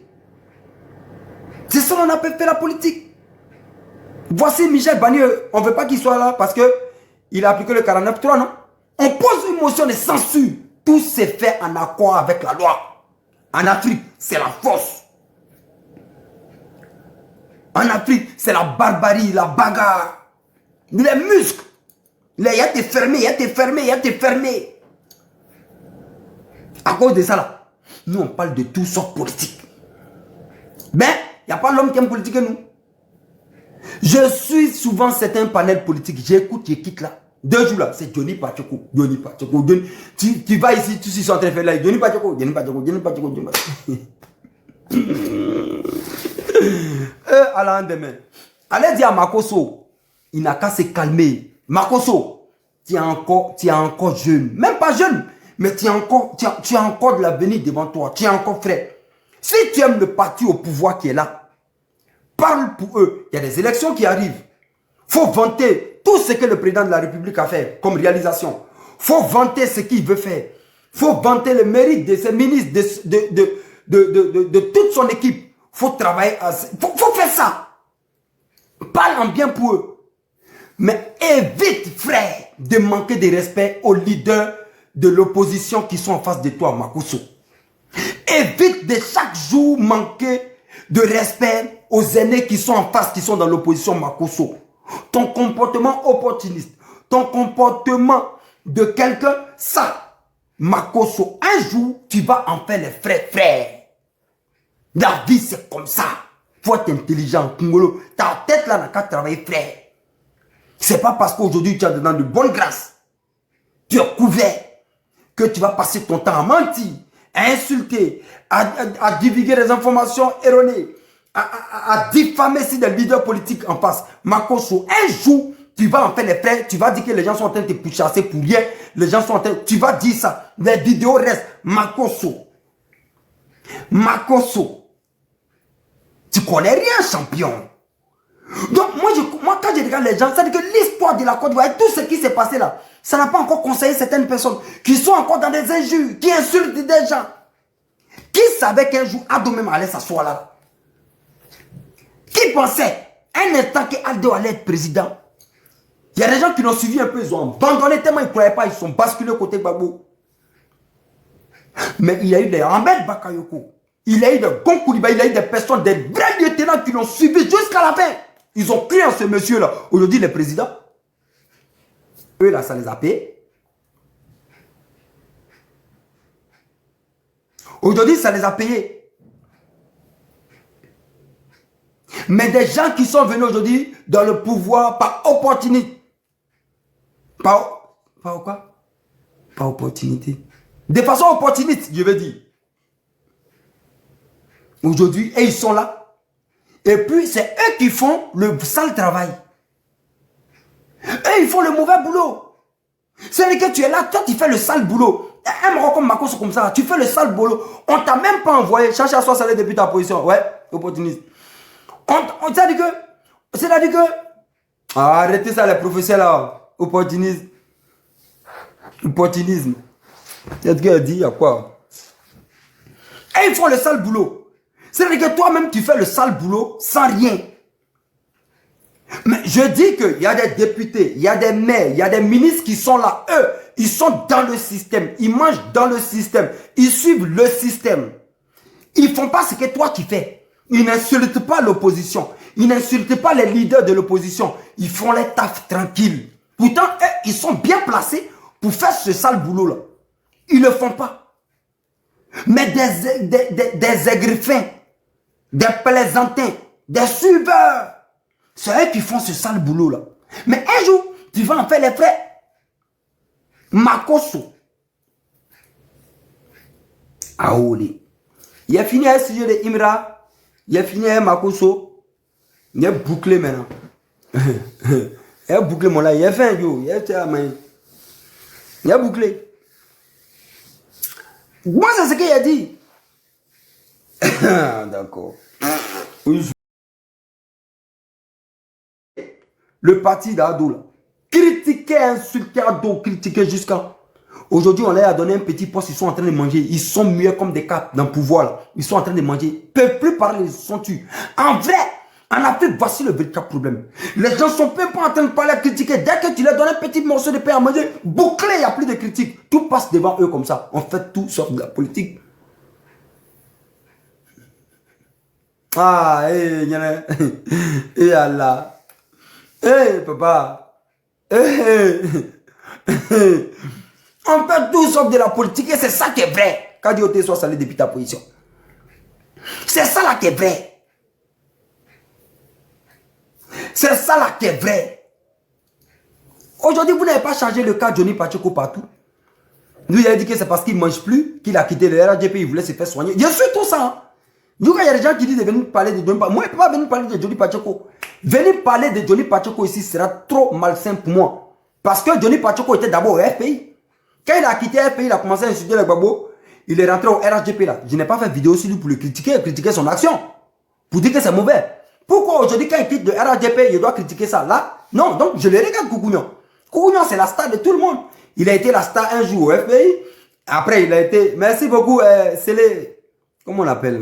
C'est ça qu'on appelle faire la politique. Voici Michel Barnier, on ne veut pas qu'il soit là parce qu'il a appliqué le 49.3, non? On pose une motion de censure. Tout s'est fait en accord avec la loi. En Afrique, c'est la force. En Afrique, c'est la barbarie, la bagarre. Les muscles. Il y a été fermé, il y a été fermé, il y a été fermé. À cause de ça là, nous on parle de tout sauf politique. Ben, il n'y a pas l'homme qui aime politique que nous. Je suis souvent certains panels politiques, j'écoute, j'écoute là. 2 jours là, c'est Johnny Pacheco, Johnny Pacheco. Tu vas ici, tous ils sont en train de faire là, Johnny Pacheco, Johnny Pacheco, Johnny Pacheco, Johnny Pacheco. À l'endemain. Allez dire à Makoso, il n'a qu'à se calmer. Makosso, tu es encore jeune. Même pas jeune, mais tu as encore de l'avenir devant toi. Tu es encore frais. Si tu aimes le parti au pouvoir qui est là, parle pour eux. Il y a des élections qui arrivent. Il faut vanter tout ce que le président de la République a fait comme réalisation. Il faut vanter ce qu'il veut faire. Il faut vanter le mérite de ses ministres, de toute son équipe. Il faut travailler. Il faut faire ça. Parle en bien pour eux. Mais évite, frère, de manquer de respect aux leaders de l'opposition qui sont en face de toi, Makosso. Évite de chaque jour manquer de respect aux aînés qui sont en face, qui sont dans l'opposition, Makosso. Ton comportement opportuniste, ton comportement de quelqu'un, ça, Makosso, un jour, tu vas en faire les frais, frère. La vie, c'est comme ça. Faut être intelligent, Congolo. Ta tête là n'a qu'à travailler, frère. C'est pas parce qu'aujourd'hui tu as dedans de bonne grâce, tu es couvert, que tu vas passer ton temps à mentir, à insulter, à divulguer des informations erronées, à diffamer si des leaders politiques en face. Makosso, un jour, tu vas en faire les frais, tu vas dire que les gens sont en train de te chasser pour rien, les gens sont en train, tu vas dire ça, les vidéos restent. Makosso, tu connais rien, champion. Donc, moi, quand je regarde les gens, ça veut dire que l'histoire de la Côte d'Ivoire, tout ce qui s'est passé là, ça n'a pas encore conseillé certaines personnes qui sont encore dans des injures, qui insultent des gens. Qui savait qu'un jour, Ado même allait s'asseoir là? Qui pensait un instant que Ado allait être président? Il y a des gens qui l'ont suivi un peu, ils ont abandonné tellement ils ne croyaient pas, ils sont basculés côté Gbagbo. Mais il y a eu des Ahmed Bakayoko, il y a eu des Gonkouliba, il y a eu des personnes, des vrais lieutenants qui l'ont suivi jusqu'à la fin. Ils ont cru en ce monsieur-là. Aujourd'hui, les présidents, eux là, ça les a payés. Aujourd'hui, ça les a payés. Mais des gens qui sont venus aujourd'hui dans le pouvoir par opportunité. Par quoi? Par opportunité. De façon opportuniste, je veux dire. Aujourd'hui, et ils sont là. Et puis, c'est eux qui font le sale travail. Eux, ils font le mauvais boulot. C'est-à-dire que tu es là, toi, tu fais le sale boulot. Un Maroc comme Makosso comme ça, tu fais le sale boulot. On t'a même pas envoyé. Cherche à soi salaire depuis ta position. Ouais, opportuniste. C'est-à-dire que... Arrêtez ça, les professeurs là. Opportunisme. Opportunisme. C'est-à-dire qu'il dit, il y a quoi? Et ils font le sale boulot. C'est-à-dire que toi-même, tu fais le sale boulot sans rien. Mais je dis qu'il y a des députés, il y a des maires, il y a des ministres qui sont là. Eux, ils sont dans le système. Ils mangent dans le système. Ils suivent le système. Ils ne font pas ce que toi tu fais. Ils n'insultent pas l'opposition. Ils n'insultent pas les leaders de l'opposition. Ils font les tafs tranquilles. Pourtant, eux, ils sont bien placés pour faire ce sale boulot-là. Ils ne le font pas. Mais des aigrefins, des plaisantins, des suiveurs, c'est eux qui font ce sale boulot-là. Mais un jour, tu vas en faire les frais. Makosso. Aouli. Il a fini un sujet de Imra. Il a fini un Makosso. Il est bouclé maintenant. Il est bouclé, mon là. Il a fait un jour. Il a bouclé. Moi, c'est ce qu'il a dit. D'accord. Le parti d'Ado là. Critiquer, insulter Ado, critiquer jusqu'à... Aujourd'hui, on leur a donné un petit poste, ils sont en train de manger. Ils sont muets comme des capes dans le pouvoir là. Ils sont en train de manger. Ils ne peuvent plus parler, ils sont tués. En vrai, en Afrique, voici le véritable problème. Les gens ne sont même pas en train de parler, critiquer. Dès que tu leur donnes un petit morceau de pain à manger, bouclé, il n'y a plus de critique. Tout passe devant eux comme ça. On fait tout sauf de la politique. Ah, eh Allah. Eh, papa. On fait tout sauf de la politique et c'est ça qui est vrai. Quand Dieu soit salé depuis ta position. C'est ça là qui est vrai. C'est ça là qui est vrai. Aujourd'hui, vous n'avez pas changé le cas de Johnny Pacheco partout. Lui, il a dit que c'est parce qu'il ne mange plus qu'il a quitté le RADP, il voulait se faire soigner. Je suis tout ça. Hein. Il y a des gens qui disent de venir parler de Johnny Pacheco. Moi, je ne peux pas venir parler de Johnny Pacheco. Venir parler de Johnny Pacheco ici sera trop malsain pour moi. Parce que Johnny Pacheco était d'abord au FPI. Quand il a quitté le FPI, il a commencé à insulter les Gbagbo. Il est rentré au RHDP là. Je n'ai pas fait vidéo sur lui pour le critiquer, critiquer son action. Pour dire que c'est mauvais. Pourquoi aujourd'hui, quand il quitte le RHDP, il doit critiquer ça là? Non, donc je le regarde, Koukounion. Koukounion, c'est la star de tout le monde. Il a été la star un jour au FPI. Après, il a été... Merci beaucoup, c'est les... Comment on l'appelle?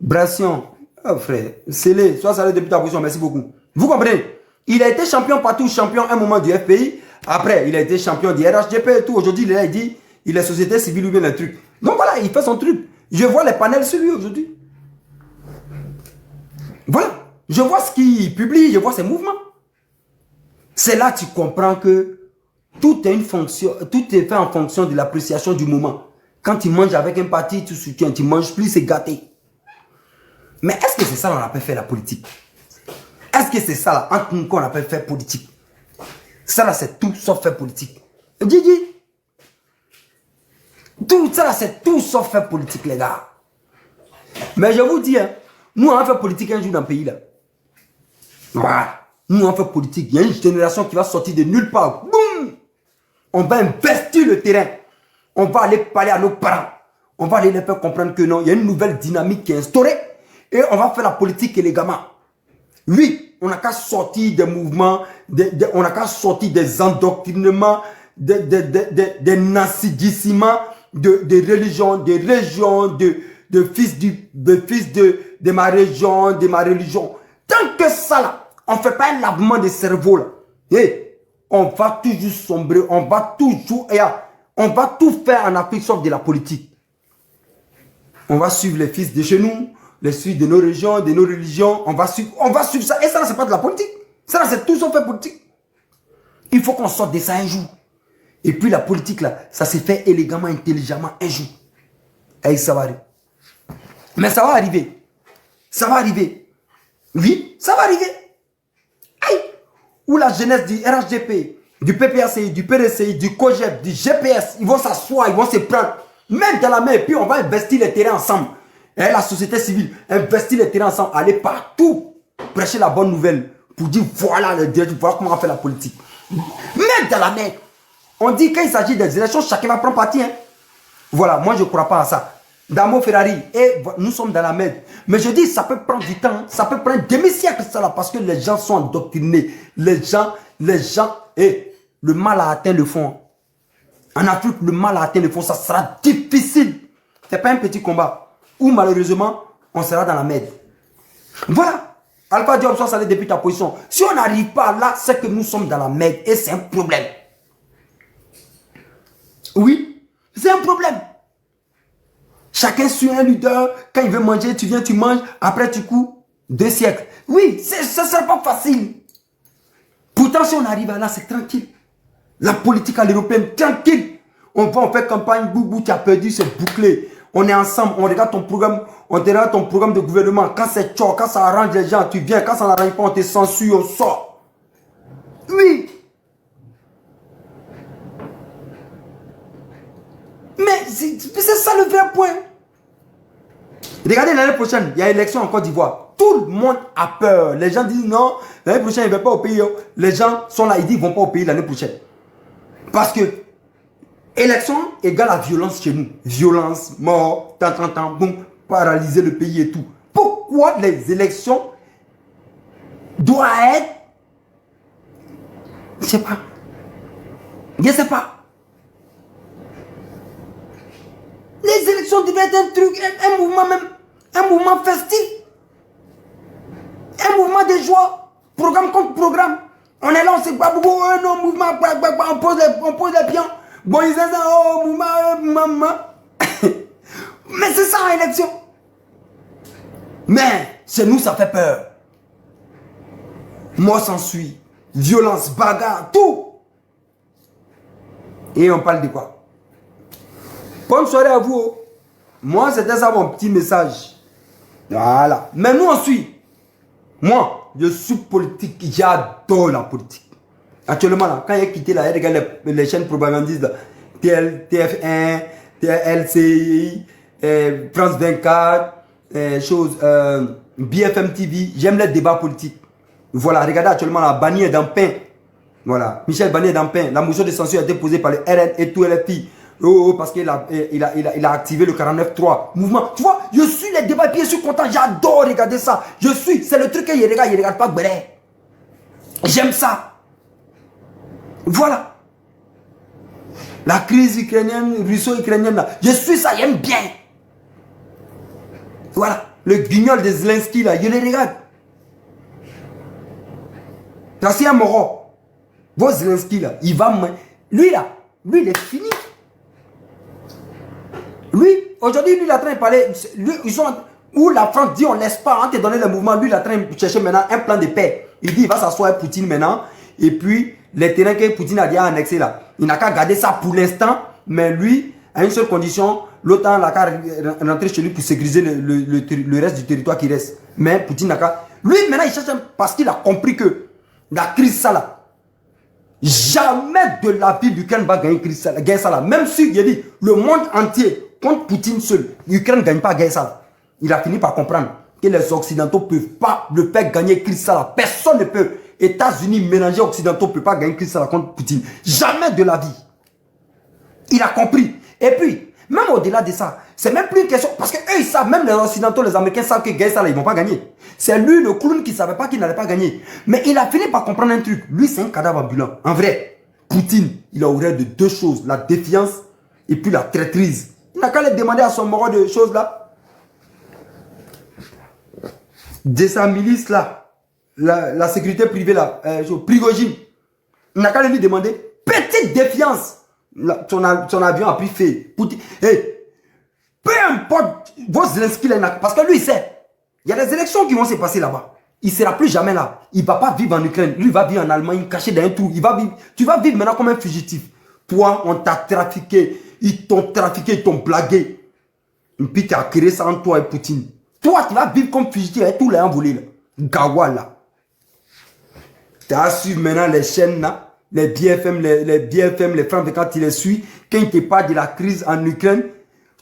Bration. Oh frère, c'est les... Soit ça depuis ta position, merci beaucoup. Vous comprenez? Il a été champion partout, champion un moment du FPI. Après, il a été champion du RHDP et tout. Aujourd'hui, il dit, il est société civile ou bien le truc. Donc voilà, il fait son truc. Je vois les panels sur lui aujourd'hui. Voilà. Je vois ce qu'il publie, je vois ses mouvements. C'est là que tu comprends que tout est une fonction, tout est fait en fonction de l'appréciation du moment. Quand tu manges avec un parti, tu soutiens, tu manges plus, c'est gâté. Mais est-ce que c'est ça qu'on appelle faire la politique? Est-ce que c'est ça là, entre nous, qu'on appelle faire politique? Ça là, c'est tout sauf faire politique. Didi. Tout ça là, c'est tout sauf faire politique, les gars. Mais je vous dis, hein, nous on va faire politique un jour dans le pays là. Voilà. Nous on va faire politique. Il y a une génération qui va sortir de nulle part. Boum! On va investir le terrain. On va aller parler à nos parents. On va aller les faire comprendre que non, il y a une nouvelle dynamique qui est instaurée. Et on va faire la politique élégamment. Oui, on n'a qu'à sortir des mouvements, on n'a qu'à sortir des endoctrinements, des nazigissements, de religions, de régions, de fils de ma région, de ma religion. Tant que ça là, on ne fait pas un lavement de cerveau là. Et on va toujours sombrer, on va tout faire en Afrique sauf de la politique. On va suivre les fils de chez nous, les suivre de nos régions, de nos religions, on va suivre ça. Et ça, c'est pas de la politique. Ça, c'est tout sauf fait politique. Il faut qu'on sorte de ça un jour. Et puis la politique, là, ça s'est fait élégamment, intelligemment un jour. Et ça va arriver. Mais ça va arriver. Ça va arriver. Oui, ça va arriver. Aïe. Où la jeunesse du RHDP, du PPACI, du PDCI, du COGEP, du GPS, ils vont s'asseoir, ils vont se prendre, mettre dans la main, et puis on va investir les terrains ensemble. Et la société civile, investir les terrains ensemble, aller partout, prêcher la bonne nouvelle, pour dire voilà le direct, voilà comment on fait la politique. Mettre dans la main. On dit qu'il s'agit des élections, chacun va prendre parti. Hein. Voilà, moi je ne crois pas à ça. Damo Ferrari, et nous sommes dans la merde. Mais je dis, ça peut prendre du temps, ça peut prendre demi-siècle ça là, parce que les gens sont endoctrinés. Les gens, et le mal a atteint le fond. En Afrique, le mal a atteint le fond, ça sera difficile. Ce n'est pas un petit combat, où malheureusement, on sera dans la merde. Voilà. Alpha Diop, ça allait depuis ta position. Si on n'arrive pas là, c'est que nous sommes dans la merde, et c'est un problème. Oui, c'est un problème. Chacun suit un leader. Quand il veut manger, tu viens, tu manges. Après, tu cours 2 siècles. Oui, ce ne sera pas facile. Pourtant, si on arrive à là, c'est tranquille. La politique à l'européenne, tranquille. On va, on fait campagne, boubou, tu as perdu, c'est bouclé. On est ensemble, on regarde ton programme, on regarde ton programme de gouvernement. Quand c'est chaud, quand ça arrange les gens, tu viens. Quand ça n'arrange pas, on te censure, on sort. Oui. Mais c'est ça le vrai point. Regardez l'année prochaine, il y a élection en Côte d'Ivoire. Tout le monde a peur. Les gens disent non, l'année prochaine, ils ne vont pas au pays. Les gens sont là, ils disent qu'ils ne vont pas au pays l'année prochaine. Parce que élection égale à violence chez nous. Violence, mort, boum, paralyser le pays et tout. Pourquoi les élections doivent être... Je ne sais pas. Je ne sais pas. Les élections devaient être un truc, un mouvement même, un mouvement festif, un mouvement de joie, programme contre programme. On est là, on sait pas beaucoup, non, mouvement, on pose les pions. Bon, ils disent, oh, mouvement. Mais c'est ça, l'élection. Mais, chez nous, ça fait peur. Mort s'ensuit, violence, bagarre, tout. Et on parle de quoi? Bonne soirée à vous. Moi, c'était ça mon petit message. Voilà. Mais nous, on suit. Moi, je suis politique. J'adore la politique. Actuellement, là, quand j'ai quitté là, il regarde les chaînes propagandistes, là, TF1, LCI, France 24, BFM TV, j'aime les débats politiques. Voilà, regardez actuellement la Barnier Dampin. Voilà, Michel Barnier Dampin. La motion de censure a été posée par le RN et tout LFI. Parce qu'il a activé le 49.3 mouvement. Tu vois, je suis les débats et puis je suis content. J'adore regarder ça. C'est le truc qu'il regarde pas Gbere. J'aime ça. Voilà. La crise ukrainienne, russo-ukrainienne là. Je suis ça, j'aime bien. Voilà. Le guignol de Zelensky là, je les regarde. C'est un moro. Vos Zelensky là, il va... Lui là, lui il est fini. Lui, aujourd'hui, lui, il est en train de parler. Lui, ils sont, où la France dit on ne laisse pas, on te donner le mouvement. Lui, il est en train de chercher maintenant un plan de paix. Il dit il va s'asseoir avec Poutine maintenant. Et puis, les terrains que Poutine a déjà annexés là, il n'a qu'à garder ça pour l'instant. Mais lui, à une seule condition, l'OTAN n'a qu'à rentrer chez lui pour sécuriser le reste du territoire qui reste. Mais Poutine n'a qu'à. Lui, maintenant, il cherche parce qu'il a compris que la crise, ça là, jamais de la vie l'Ukraine va gagner ça là. Même si, il a dit, le monde entier contre Poutine seul, l'Ukraine ne gagne pas guerre ça là. Il a fini par comprendre que les Occidentaux ne peuvent pas le faire gagner ça là. Personne ne peut. États-Unis mélangés Occidentaux ne peuvent pas gagner ça là contre Poutine. Jamais de la vie. Il a compris. Et puis, même au-delà de ça, c'est même plus une question. Parce que eux, ils savent, même les Occidentaux, les Américains savent que guerre ça là, ils ne vont pas gagner. C'est lui le clown qui ne savait pas qu'il n'allait pas gagner. Mais il a fini par comprendre un truc. Lui, c'est un cadavre ambulant. En vrai, Poutine, il a horreur de deux choses. La défiance et puis la traîtrise. Il n'a qu'à les demander à son moro de choses là. De sa milice là. La sécurité privée là. Prigogine. Il n'a qu'à lui demander. Petite défiance. Son avion a pris feu. Poutine. Hey, peu importe vos Zelensky là. Parce que lui, il sait. Il y a des élections qui vont se passer là-bas. Il ne sera plus jamais là. Il ne va pas vivre en Ukraine. Lui, il va vivre en Allemagne, caché dans un trou. Tu vas vivre maintenant comme un fugitif. Toi, on t'a trafiqué. Ils t'ont trafiqué, ils t'ont blagué. Et puis tu as créé ça en toi et Poutine. Toi, tu vas vivre comme fugitif avec tous les envolés là. Gawa là. Tu as suivi maintenant les chaînes là. Les BFM, les femmes, quand tu les suis, quand ils te parlent de la crise en Ukraine,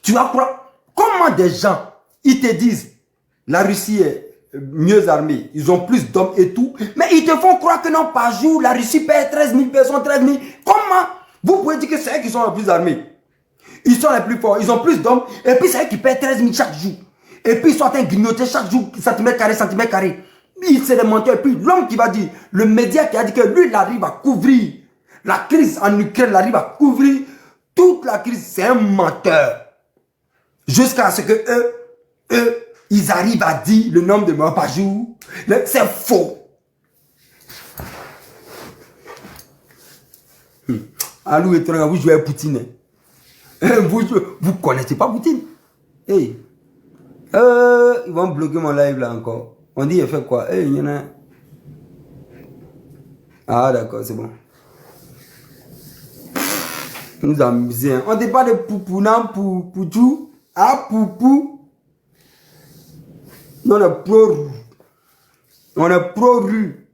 tu vas croire. Comment des gens, ils te disent, la Russie est mieux armée, ils ont plus d'hommes et tout, mais ils te font croire que non, par jour, la Russie perd 13 000 personnes, 13 000. Comment vous pouvez dire que c'est eux qui sont les plus armés? Ils sont les plus forts, ils ont plus d'hommes, et puis c'est eux qui perdent 13 000 chaque jour. Et puis ils sont en train de grignoter chaque jour, centimètre carré. C'est des menteurs. Et puis l'homme qui va dire, le média qui a dit que lui, il arrive à couvrir la crise en Ukraine, il arrive à couvrir toute la crise, c'est un menteur. Jusqu'à ce que eux, ils arrivent à dire le nombre de morts par jour. C'est faux. Alou et Tonga, vous jouez à Poutine. Vous connaissez pas Poutine. Hey. Ils vont bloquer mon live là encore. On dit, il fait quoi? Hey, il y en a. Ah, d'accord, c'est bon. Nous amuser. On ne dit pas de poupou, non, poupou. Ah, poupou. Non, on est pro-rue. On est pro-rue.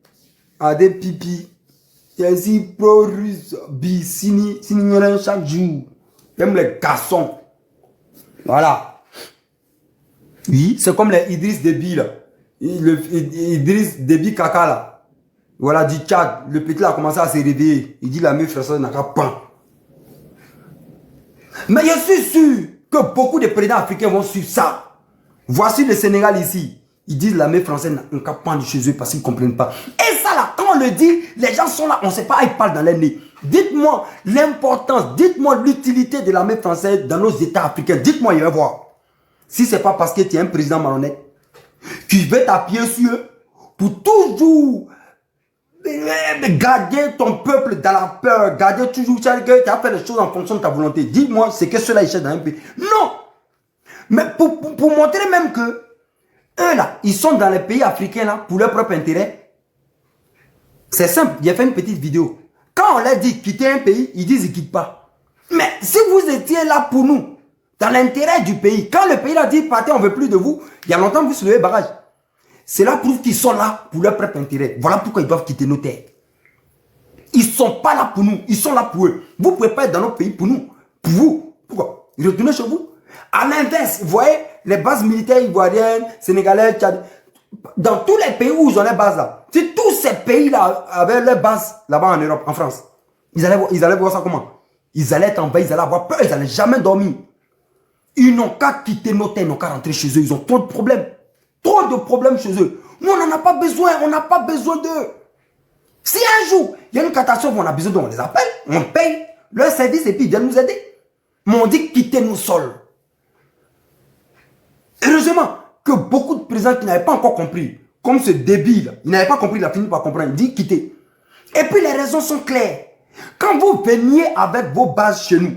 Ah, des pipi. Il y a ici pro-rue. Sini chaque jour. J'aime les garçons. Voilà. Oui, c'est comme les Idriss Déby là. Idriss Déby Kaka là. Voilà, du Tchad. Le petit là a commencé à se réveiller. Il dit la meuf française n'a qu'à pas. Mais je suis sûr que beaucoup de présidents africains vont suivre ça. Voici le Sénégal ici. Ils disent la meuf française n'a qu'à pas de chez eux parce qu'ils ne comprennent pas. Et ça là, quand on le dit, les gens sont là, on ne sait pas, ils parlent dans les nez. Dites-moi l'importance, dites-moi l'utilité de la meuf française dans nos États africains. Dites-moi, je vais voir. Si ce n'est pas parce que tu es un président malhonnête, qui veut t'appuyer sur eux pour toujours garder ton peuple dans la peur, garder toujours que tu as fait les choses en fonction de ta volonté. Dis-moi, c'est que cela ils cherchent dans un pays. Non! Mais pour montrer même que eux là, ils sont dans les pays africains là pour leur propre intérêt. C'est simple, j'ai fait une petite vidéo. Quand on leur dit quitter un pays, ils disent ils ne quittent pas. Mais si vous étiez là pour nous, dans l'intérêt du pays, quand le pays a dit partez, on ne veut plus de vous, il y a longtemps vous soulevez barrage. Cela prouve qu'ils sont là pour leur propre intérêt. Voilà pourquoi ils doivent quitter nos terres. Ils ne sont pas là pour nous, ils sont là pour eux. Vous ne pouvez pas être dans notre pays pour nous. Pour vous. Pourquoi? Retournez chez vous. À l'inverse, vous voyez, les bases militaires ivoiriennes, sénégalaises, tchad, dans tous les pays où ils ont les bases là, si tous ces pays-là avaient les bases là-bas en Europe, en France, ils allaient voir ça comment? Ils allaient être envahis, ils allaient avoir peur, ils n'allaient jamais dormir. Ils n'ont qu'à quitter nos terres, ils n'ont qu'à rentrer chez eux. Ils ont trop de problèmes. Trop de problèmes chez eux. Nous, on n'en a pas besoin. On n'a pas besoin d'eux. Si un jour, il y a une catastrophe, on a besoin d'eux, on les appelle, on paye leur service et puis ils viennent nous aider. Mais on dit quitter nos sols. Heureusement que beaucoup de présidents qui n'avaient pas encore compris, comme ce débile, il n'avait pas compris, il a fini par comprendre, il dit quitter. Et puis les raisons sont claires. Quand vous veniez avec vos bases chez nous,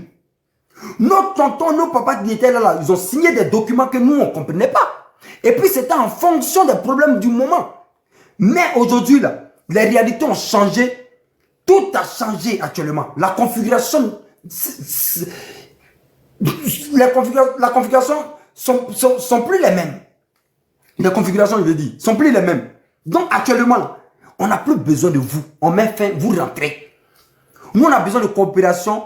nos tontons, nos papas qui étaient là, ils ont signé des documents que nous, on ne comprenait pas. Et puis c'était en fonction des problèmes du moment. Mais aujourd'hui, là, les réalités ont changé. Tout a changé actuellement. La configuration, la configuration sont plus les mêmes. Les configurations, je veux dire, sont plus les mêmes. Donc actuellement, là, on n'a plus besoin de vous. On met fin, vous rentrez. Nous, on a besoin de coopération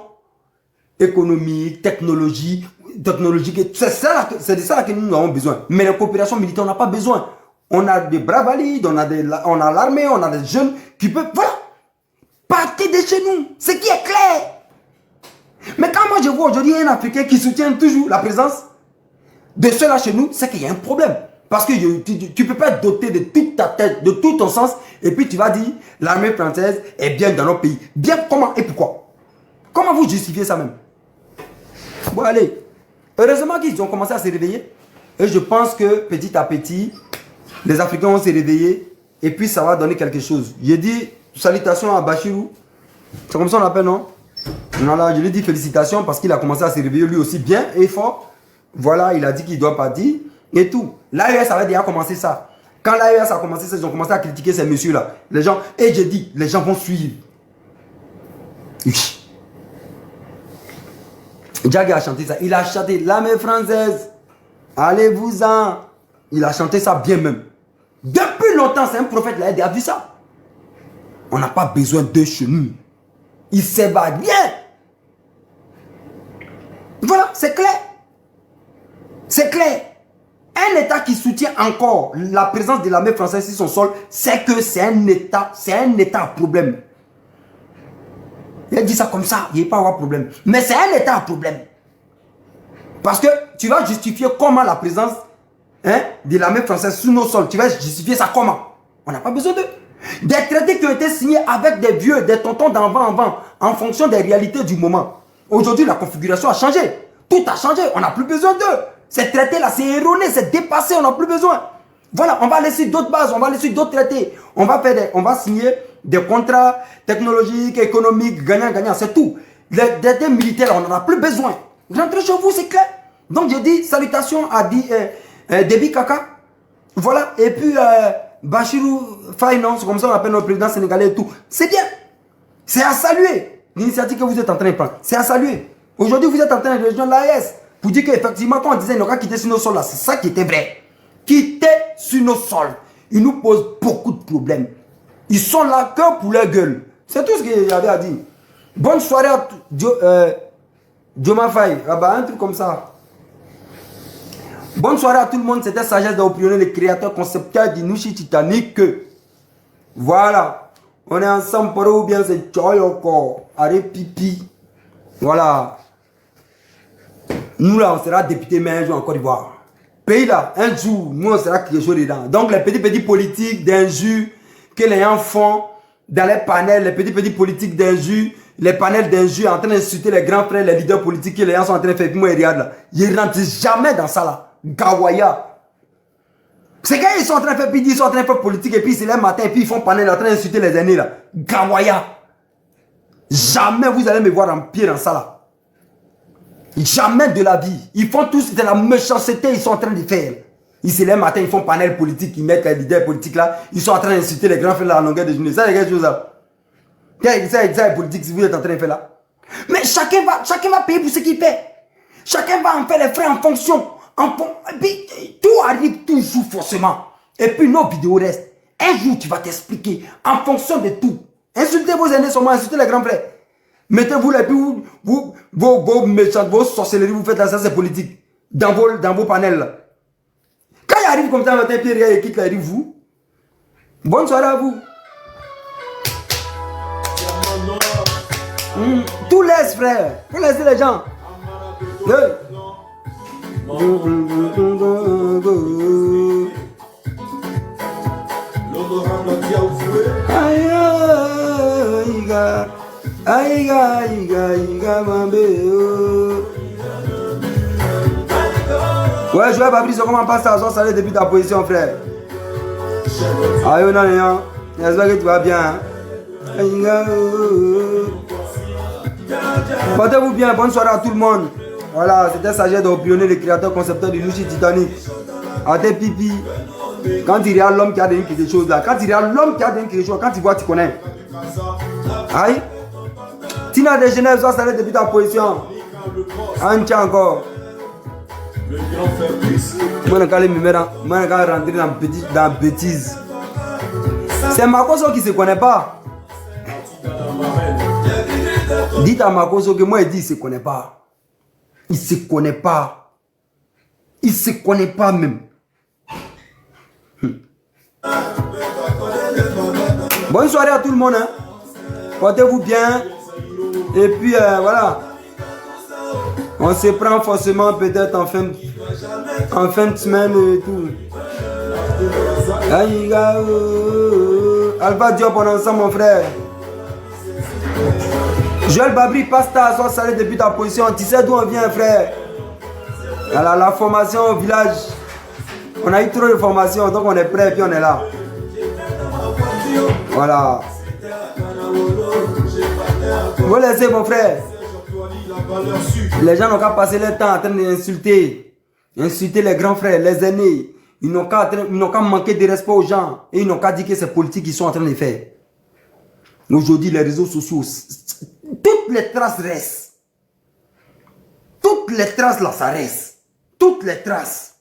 économique, technologique. C'est de ça que nous avons besoin. Mais la coopération militaire, on n'a pas besoin. On a des bras valides, on a l'armée, on a des jeunes qui peuvent... Voilà. Partez de chez nous. Ce qui est clair. Mais quand moi je vois aujourd'hui un Africain qui soutient toujours la présence de ceux-là chez nous, c'est qu'il y a un problème. Parce que tu ne peux pas doter de toute ta tête, de tout ton sens, et puis tu vas dire l'armée française est bien dans notre pays. Bien comment et pourquoi? Comment vous justifiez ça même? Bon, allez. Heureusement qu'ils ont commencé à se réveiller. Et je pense que petit à petit, les Africains vont se réveiller. Et puis ça va donner quelque chose. J'ai dit salutations à Bachirou. C'est comme ça on l'appelle, non? Voilà, je lui dis félicitations parce qu'il a commencé à se réveiller lui aussi bien et fort. Voilà, il a dit qu'il doit partir et tout. L'AES avait déjà commencé ça. Quand l'AES a commencé ça, ils ont commencé à critiquer ces messieurs-là. Les gens, et j'ai dit, les gens vont suivre. Diaga a chanté ça. Il a chanté l'armée française. Allez-vous-en. Il a chanté ça bien même. Depuis longtemps, c'est un prophète, il a dit ça. On n'a pas besoin de chez nous. Il s'évade bien. Voilà, c'est clair. C'est clair. Un État qui soutient encore la présence de l'armée française sur son sol, c'est que c'est un État à problème. Il a dit ça comme ça, il n'y a pas avoir problème. Mais c'est un État à problème. Parce que tu vas justifier comment la présence de l'armée française sur nos sols. Tu vas justifier ça comment? On n'a pas besoin d'eux. Des traités qui ont été signés avec des vieux, des tontons d'avant, en fonction des réalités du moment. Aujourd'hui, la configuration a changé. Tout a changé. On n'a plus besoin d'eux. Ces traités-là, c'est erroné, c'est dépassé. On n'a plus besoin. Voilà, on va laisser d'autres bases, on va laisser d'autres traités. On va signer des contrats technologiques, économiques, gagnant-gagnant, c'est tout. Les traités militaires, on n'en a plus besoin. Rentrez chez vous, c'est clair. Donc, j'ai dit salutations à Déby Kaka. Voilà, et puis Bachirou Faye, non, c'est comme ça on appelle notre président sénégalais et tout. C'est bien. C'est à saluer l'initiative que vous êtes en train de prendre. C'est à saluer. Aujourd'hui, vous êtes en train de rejoindre l'AES pour dire qu'effectivement, quand on disait qu'ils n'ont qu'à quitter sur nos sols là, c'est ça qui était vrai. Quitter sur nos sols. Ils nous posent beaucoup de problèmes. Ils sont là que pour leur gueule. C'est tout ce qu'il y avait à dire. Bonne soirée à Joma Faye. Un truc comme ça. Bonne soirée à tout le monde. C'était Sagesse d'Opinion, le créateur concepteur d'Inouchi Titanic. Voilà. On est ensemble pour ou bien c'est Tchoyoko. Arrête pipi. Voilà. Nous là, on sera député mais un jour en Côte d'Ivoire. Pays là, un jour, nous on sera quelque chose dedans. Donc les petits politiques d'injures que les gens font dans les panels, les petits politiques d'injures, les panels d'injures en train d'insulter les grands frères, les leaders politiques que les gens sont en train de faire. Puis moi, regarde là. Ils ne rentrent jamais dans ça là. Gawaya. C'est quand ils sont en train de faire, puis ils sont en train de faire politique, et puis c'est le matin, et puis ils font panel en train d'insulter les aînés là. Gawaya. Jamais vous allez me voir en pied dans ça là. Jamais de la vie. Ils font tous de la méchanceté, ils sont en train de faire. Ils se lèvent matin, ils font panel politique, ils mettent les leaders politiques là, ils sont en train d'insulter les grands frères à la longueur de journée. Ça, c'est quelque chose là. Ça, c'est politique si vous êtes en train de faire là. Mais chacun va payer pour ce qu'il fait. Chacun va en faire les frais en fonction. Et puis, tout arrive toujours forcément. Et puis nos vidéos restent. Un jour, tu vas t'expliquer en fonction de tout. Insultez vos aînés seulement, insultez les grands frères. Mettez-vous là, puis vos méchants, vos sorcelleries, vous faites là, ça c'est politique. Dans vos panels là. arrive comme ça, votre pied et quitte la rue, vous. Bonne soirée à vous. Tout laisse, frère. Faut laisser les gens. Hey. Ouais, je vais pas pris comment passe ça, ça depuis ta position, frère. Aïe, non, non. J'espère que tu vas bien. Portez-vous bien, bonne soirée à tout le monde. Voilà, c'était Sagesse d'Opionner, le créateur concepteur du Luchi Titanic. À tes pipi. Quand il regarde l'homme qui a donné quelque chose là, quand il regarde l'homme qui a donné quelque chose, quand il voit, tu connais. Aïe. Tina de Genève, ça s'arrête depuis ta position. Un tien encore. Moi, je vais rentrer dans bêtise. C'est Makoso qui ne se connaît pas. Dites à Makoso que moi, il dit qu'il ne se connaît pas. Il ne se connaît pas. Il ne se connaît pas même. Bonne soirée à tout le monde. Hein. Portez-vous bien. Et puis, voilà. On se prend forcément peut-être en fin de semaine et tout. Alpha Diop, on est ensemble, mon frère. Joël Babri, Pasta, soit salé depuis ta position. Tu sais d'où on vient, frère. Alors, la formation au village. On a eu trop de formation, donc on est prêt, puis on est là. Voilà. Vous laissez, mon frère. Les gens n'ont qu'à passer leur temps en train d'insulter les grands frères, les aînés. Ils n'ont qu'à manquer de respect aux gens. Et ils n'ont qu'à dire que c'est politique qu'ils sont en train de faire. Aujourd'hui, les réseaux sociaux, toutes les traces restent. Toutes les traces là, ça reste. Toutes les traces.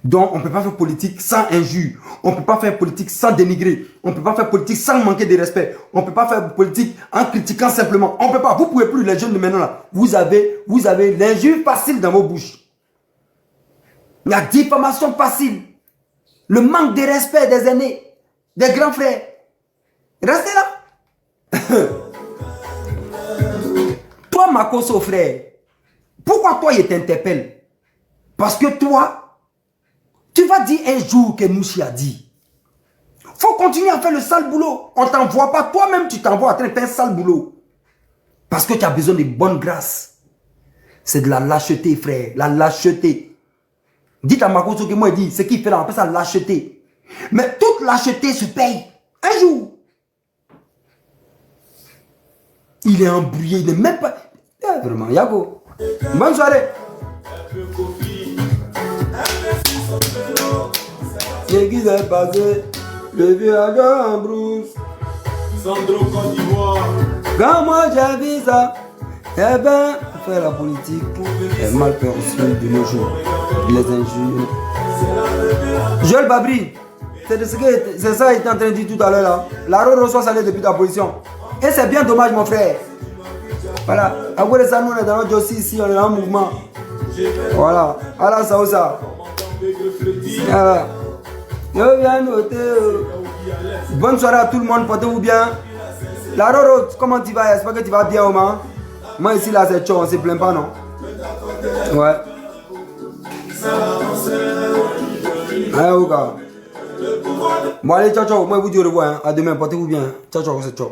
Donc, on ne peut pas faire politique sans injure. On ne peut pas faire politique sans dénigrer. On ne peut pas faire politique sans manquer de respect. On ne peut pas faire politique en critiquant simplement. On ne peut pas. Vous ne pouvez plus, les jeunes de maintenant là. Vous avez l'injure facile dans vos bouches. La diffamation facile. Le manque de respect des aînés, des grands frères. Restez là. Toi, Makoso, frère, pourquoi toi, il t'interpelle? Parce que toi, tu vas dire un jour que Mouchi a dit. Faut continuer à faire le sale boulot. On ne t'envoie pas. Toi-même, tu t'envoies en train de faire un sale boulot. Parce que tu as besoin de bonne grâce. C'est de la lâcheté, frère. La lâcheté. Dites à Makoso que moi, il dit, ce qu'il fait là, on appelle ça lâcheté. Mais toute lâcheté se paye. Un jour. Il est embrouillé. Il n'est même pas... Vraiment, Yago. Bonne soirée. Qu'est-ce qui s'est passé? Le vieux agent en brousse. Sandro Côte d'Ivoire. Quand moi j'ai vu ça, eh ben, faire la politique est mal perçu de nos jours. Les injures. Joël Babri, c'est ça qu'il était en train de dire tout à l'heure là. La roue reçoit salée depuis ta position. Et c'est bien dommage, mon frère. Voilà. Après ça, nous on est dans notre dossier ici, on est en mouvement. Voilà. Alors ça ou ça. Voilà. Je viens noter. Bonne soirée à tout le monde, portez-vous bien. La Roro, comment tu vas? J'espère que tu vas bien, Oman. Moi ici là c'est chaud, on ne se plaint pas, non? Ouais. Allez, ok. Bon allez, ciao ciao. Moi je vous dis au revoir. Hein. À demain, portez-vous bien. Ciao ciao, c'est ciao.